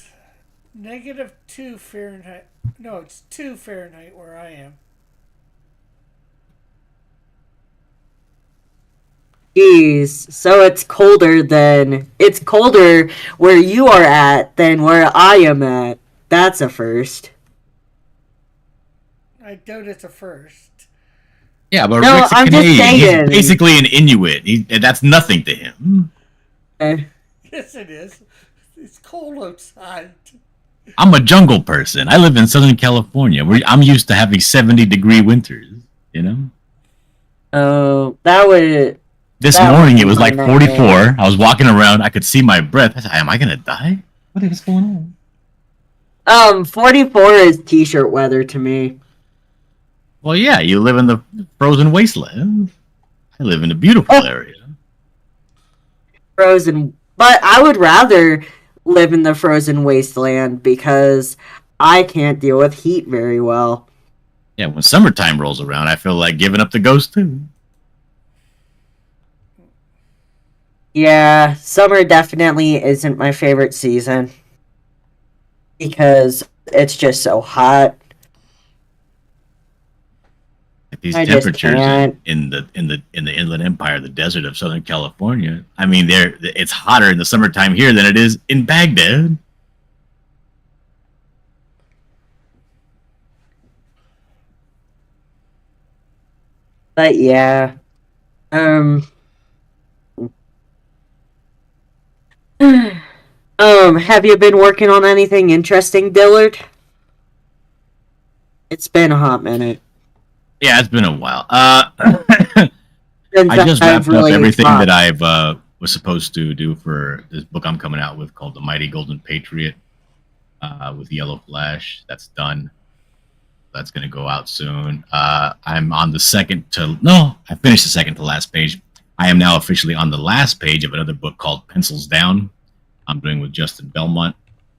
it's -2 Fahrenheit. No, it's 2 Fahrenheit where I am. Jeez. So it's colder where you are at than where I am at. That's a first. I doubt it's a first. Yeah, but No, Rick's a I'm just Canadian. He's saying. basically an Inuit. That's nothing to him. Yes, it is. It's cold outside. I'm a jungle person. I live in Southern California. I'm used to having 70-degree winters. You know. Oh, that would. This That morning would it be was my like nightmare. 44. I was walking around. I could see my breath. I said, "Am I gonna die? What is going on?" 44 is t-shirt weather to me. Well, yeah, you live in the frozen wasteland. I live in a beautiful Oh. area. Frozen, but I would rather live in the frozen wasteland because I can't deal with heat very well. Yeah, when summertime rolls around, I feel like giving up the ghost too. Yeah, summer definitely isn't my favorite season because it's just so hot. Like these I just temperatures can't. in the Inland Empire, the desert of Southern California. I mean, it's hotter in the summertime here than it is in Baghdad. But yeah. Um have you been working on anything interesting, Dillard? It's been a hot minute Yeah, it's been a while. since I just I've wrapped up really everything talked. that I've was supposed to do for this book I'm coming out with called The Mighty Golden Patriot with Yellow Flash. That's done. That's going to go out soon. I'm on the I finished the second to last page. I am now officially on the last page of another book called Pencils Down. I'm doing with Justin Belmont.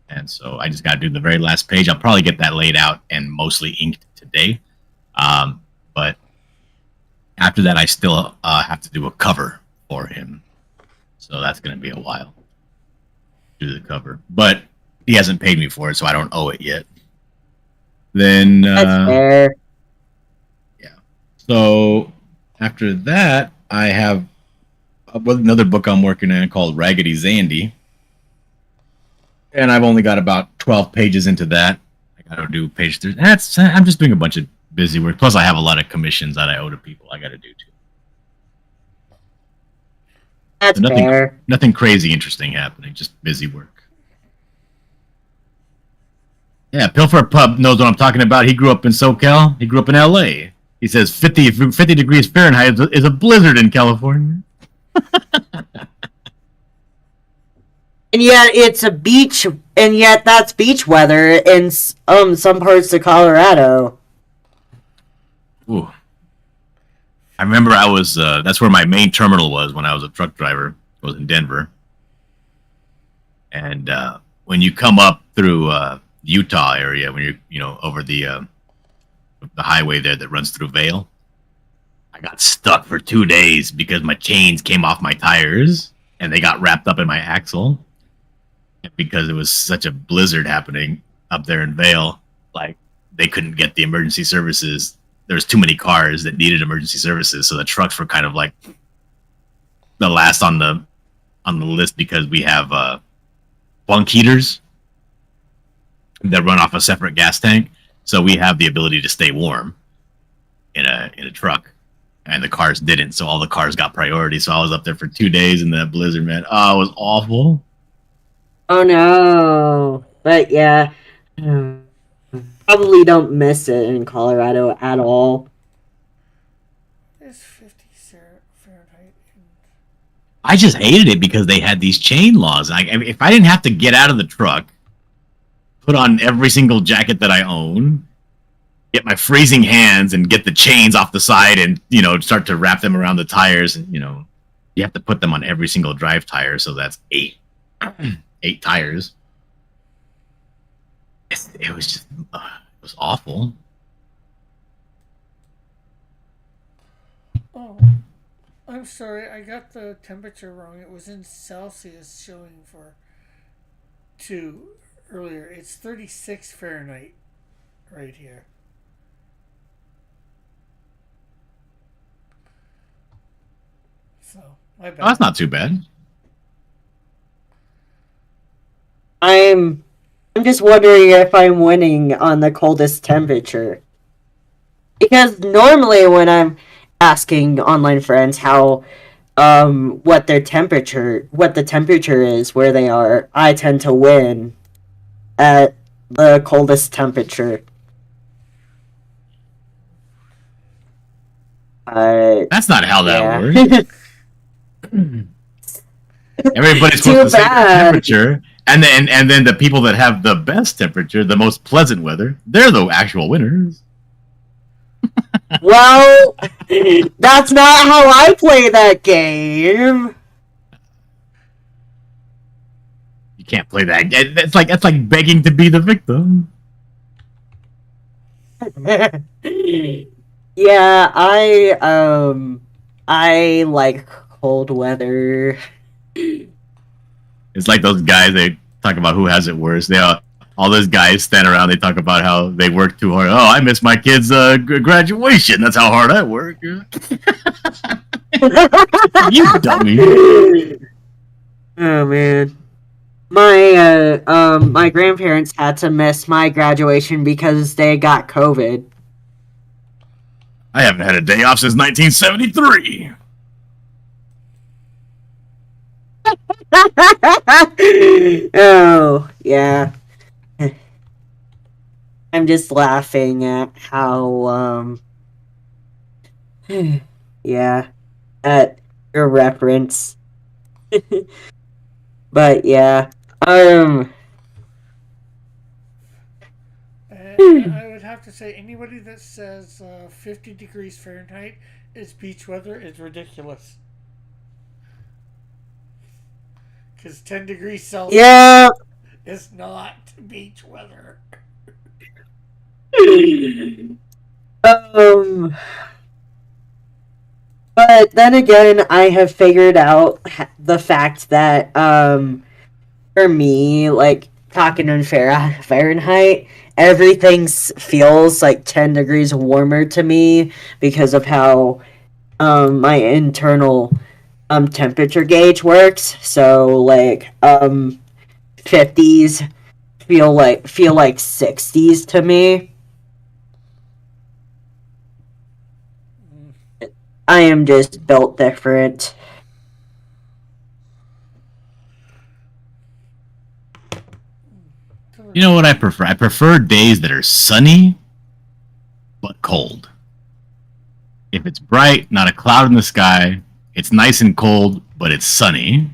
And so I just got to do the very last page. I'll probably get that laid out and mostly inked today. But after that, I still have to do a cover for him. So that's going to be a while to do the cover. But he hasn't paid me for it, so I don't owe it yet. Then, That's fair. yeah. So after that, I have another book I'm working on called Raggedy Zandy. And I've only got about 12 pages into that. I got to do page 3. I'm just doing a bunch of busy work. Plus, I have a lot of commissions that I owe to people I got to do too. That's So fair. nothing crazy interesting happening. Just busy work. Yeah, Pilfer Pub knows what I'm talking about. He grew up in SoCal. He grew up in LA. He says 50 degrees Fahrenheit is a blizzard in California. And yet it's a beach, and yet that's beach weather in some parts of Colorado. Ooh. I remember I was, that's where my main terminal was when I was a truck driver. I was in Denver. And when you come up through Utah area, when you're, over the highway there that runs through Vail, I got stuck for 2 days because my chains came off my tires and they got wrapped up in my axle. And because it was such a blizzard happening up there in Vail, like they couldn't get the emergency services. There's too many cars that needed emergency services, so the trucks were kind of like the last on the list because we have bunk heaters that run off a separate gas tank, so we have the ability to stay warm in a truck, and the cars didn't. So all the cars got priority. So I was up there for 2 days in that blizzard, man. Oh, it was awful. Oh no. But yeah. Probably don't miss it in Colorado at all. It's 50 Fahrenheit. I just hated it because they had these chain laws. If I didn't have to get out of the truck, put on every single jacket that I own, get my freezing hands and get the chains off the side and, start to wrap them around the tires. And, you have to put them on every single drive tire. So that's 8 tires. It was just, it was awful. Oh, I'm sorry. I got the temperature wrong. It was in Celsius showing for 2 earlier. It's 36 Fahrenheit right here. So, my bad. Oh, that's not too bad. I'm just wondering if I'm winning on the coldest temperature. Because normally when I'm asking online friends how what the temperature is where they are, I tend to win at the coldest temperature. That's not how that Yeah. works. Everybody's supposed Too to say their bad. temperature, and then the people that have the best temperature, the most pleasant weather, they're the actual winners. Well, that's not how I play that game. You can't play that. It's like begging to be the victim. Yeah, I like cold weather. It's like those guys, they talk about who has it worse. All those guys stand around, they talk about how they work too hard. Oh, I miss my kid's graduation. That's how hard I work. You dummy. Oh man. My grandparents had to miss my graduation because they got COVID. I haven't had a day off since 1973. Oh, yeah. I'm just laughing at how, yeah, at your reference. But, yeah, And I would have to say, anybody that says 50 degrees Fahrenheit is beach weather is ridiculous. Because 10 degrees Celsius yeah, is not beach weather. um, but then again, I have figured out the fact that, for me, like, talking in Fahrenheit, everything feels like 10 degrees warmer to me because of how, my internal, temperature gauge works. So, like, 50s feel like 60s to me. I am just built different. You know what I prefer? I prefer days that are sunny but cold. If it's bright, not a cloud in the sky, it's nice and cold, but it's sunny.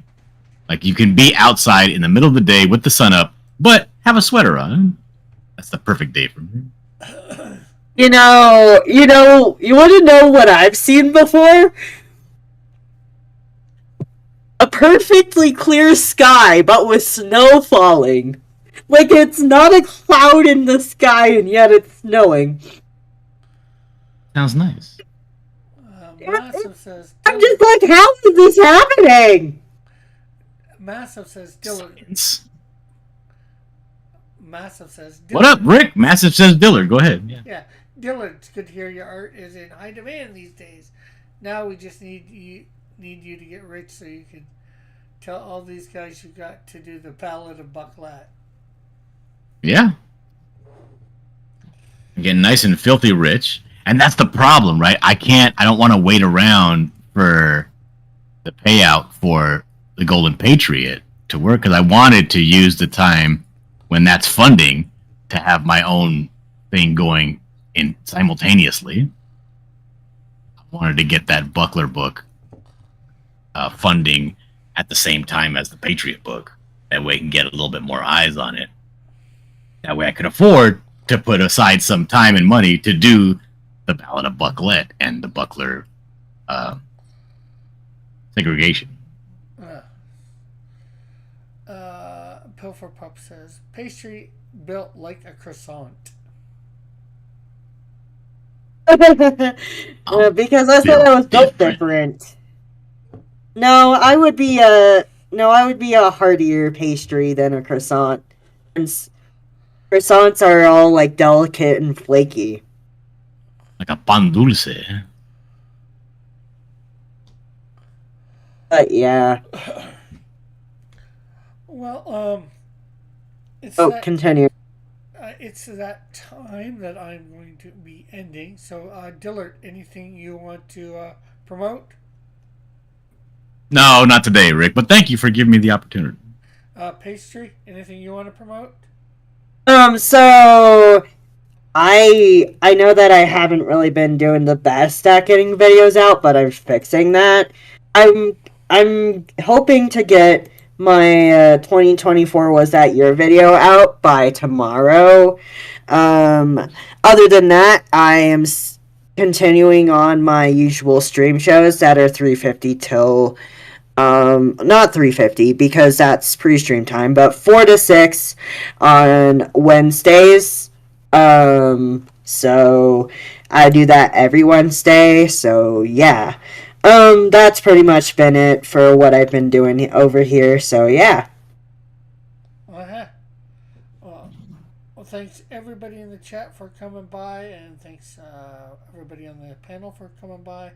Like you can be outside in the middle of the day with the sun up, but have a sweater on. That's the perfect day for me. You want to know what I've seen before? A perfectly clear sky, but with snow falling. Like, it's not a cloud in the sky, and yet it's snowing. Sounds nice. Massive says... I'm just like, how is this happening? Massive says, Dillard. Massive says, Dillard. What up, Rick? Massive says Dillard. Go ahead. Yeah. Dillard, it's good to hear your art is in high demand these days. Now we just need you to get rich so you can tell all these guys you got to do the Ballad of Bucklat. Yeah. Get nice and filthy rich. And that's the problem, right? I don't want to wait around for the payout for the Golden Patriot to work because I wanted to use the time when that's funding to have my own thing going in simultaneously. I wanted to get that Buckler book funding at the same time as the Patriot book. That way I can get a little bit more eyes on it. That way I could afford to put aside some time and money to do the Ballad of Bucklet and the Buckler segregation. Pilfer Pup says, pastry built like a croissant. Because I said I was built different. No, I would be a heartier pastry than a croissant. Croissants are all like delicate and flaky. Like a pan dulce. But yeah. Well, it's Continue. it's that time that I'm going to be ending. So, Dillard, anything you want to promote? No, not today, Rick. But thank you for giving me the opportunity. Pastry, anything you want to promote? So I know that I haven't really been doing the best at getting videos out, but I'm fixing that. I'm hoping to get my 2024 Was That Your video out by tomorrow. Other than that, I am continuing on my usual stream shows that are 3:50 till not 3:50 because that's pre-stream time, but 4 to 6 on Wednesdays. So I do that every Wednesday. So yeah. That's pretty much been it for what I've been doing over here. So yeah. Uh-huh. Well, thanks everybody in the chat for coming by, and thanks everybody on the panel for coming by.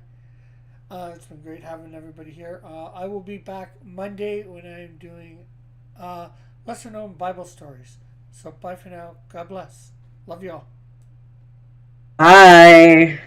It's been great having everybody here. I will be back Monday when I'm doing lesser known Bible stories. So bye for now. God bless. Love y'all. Bye.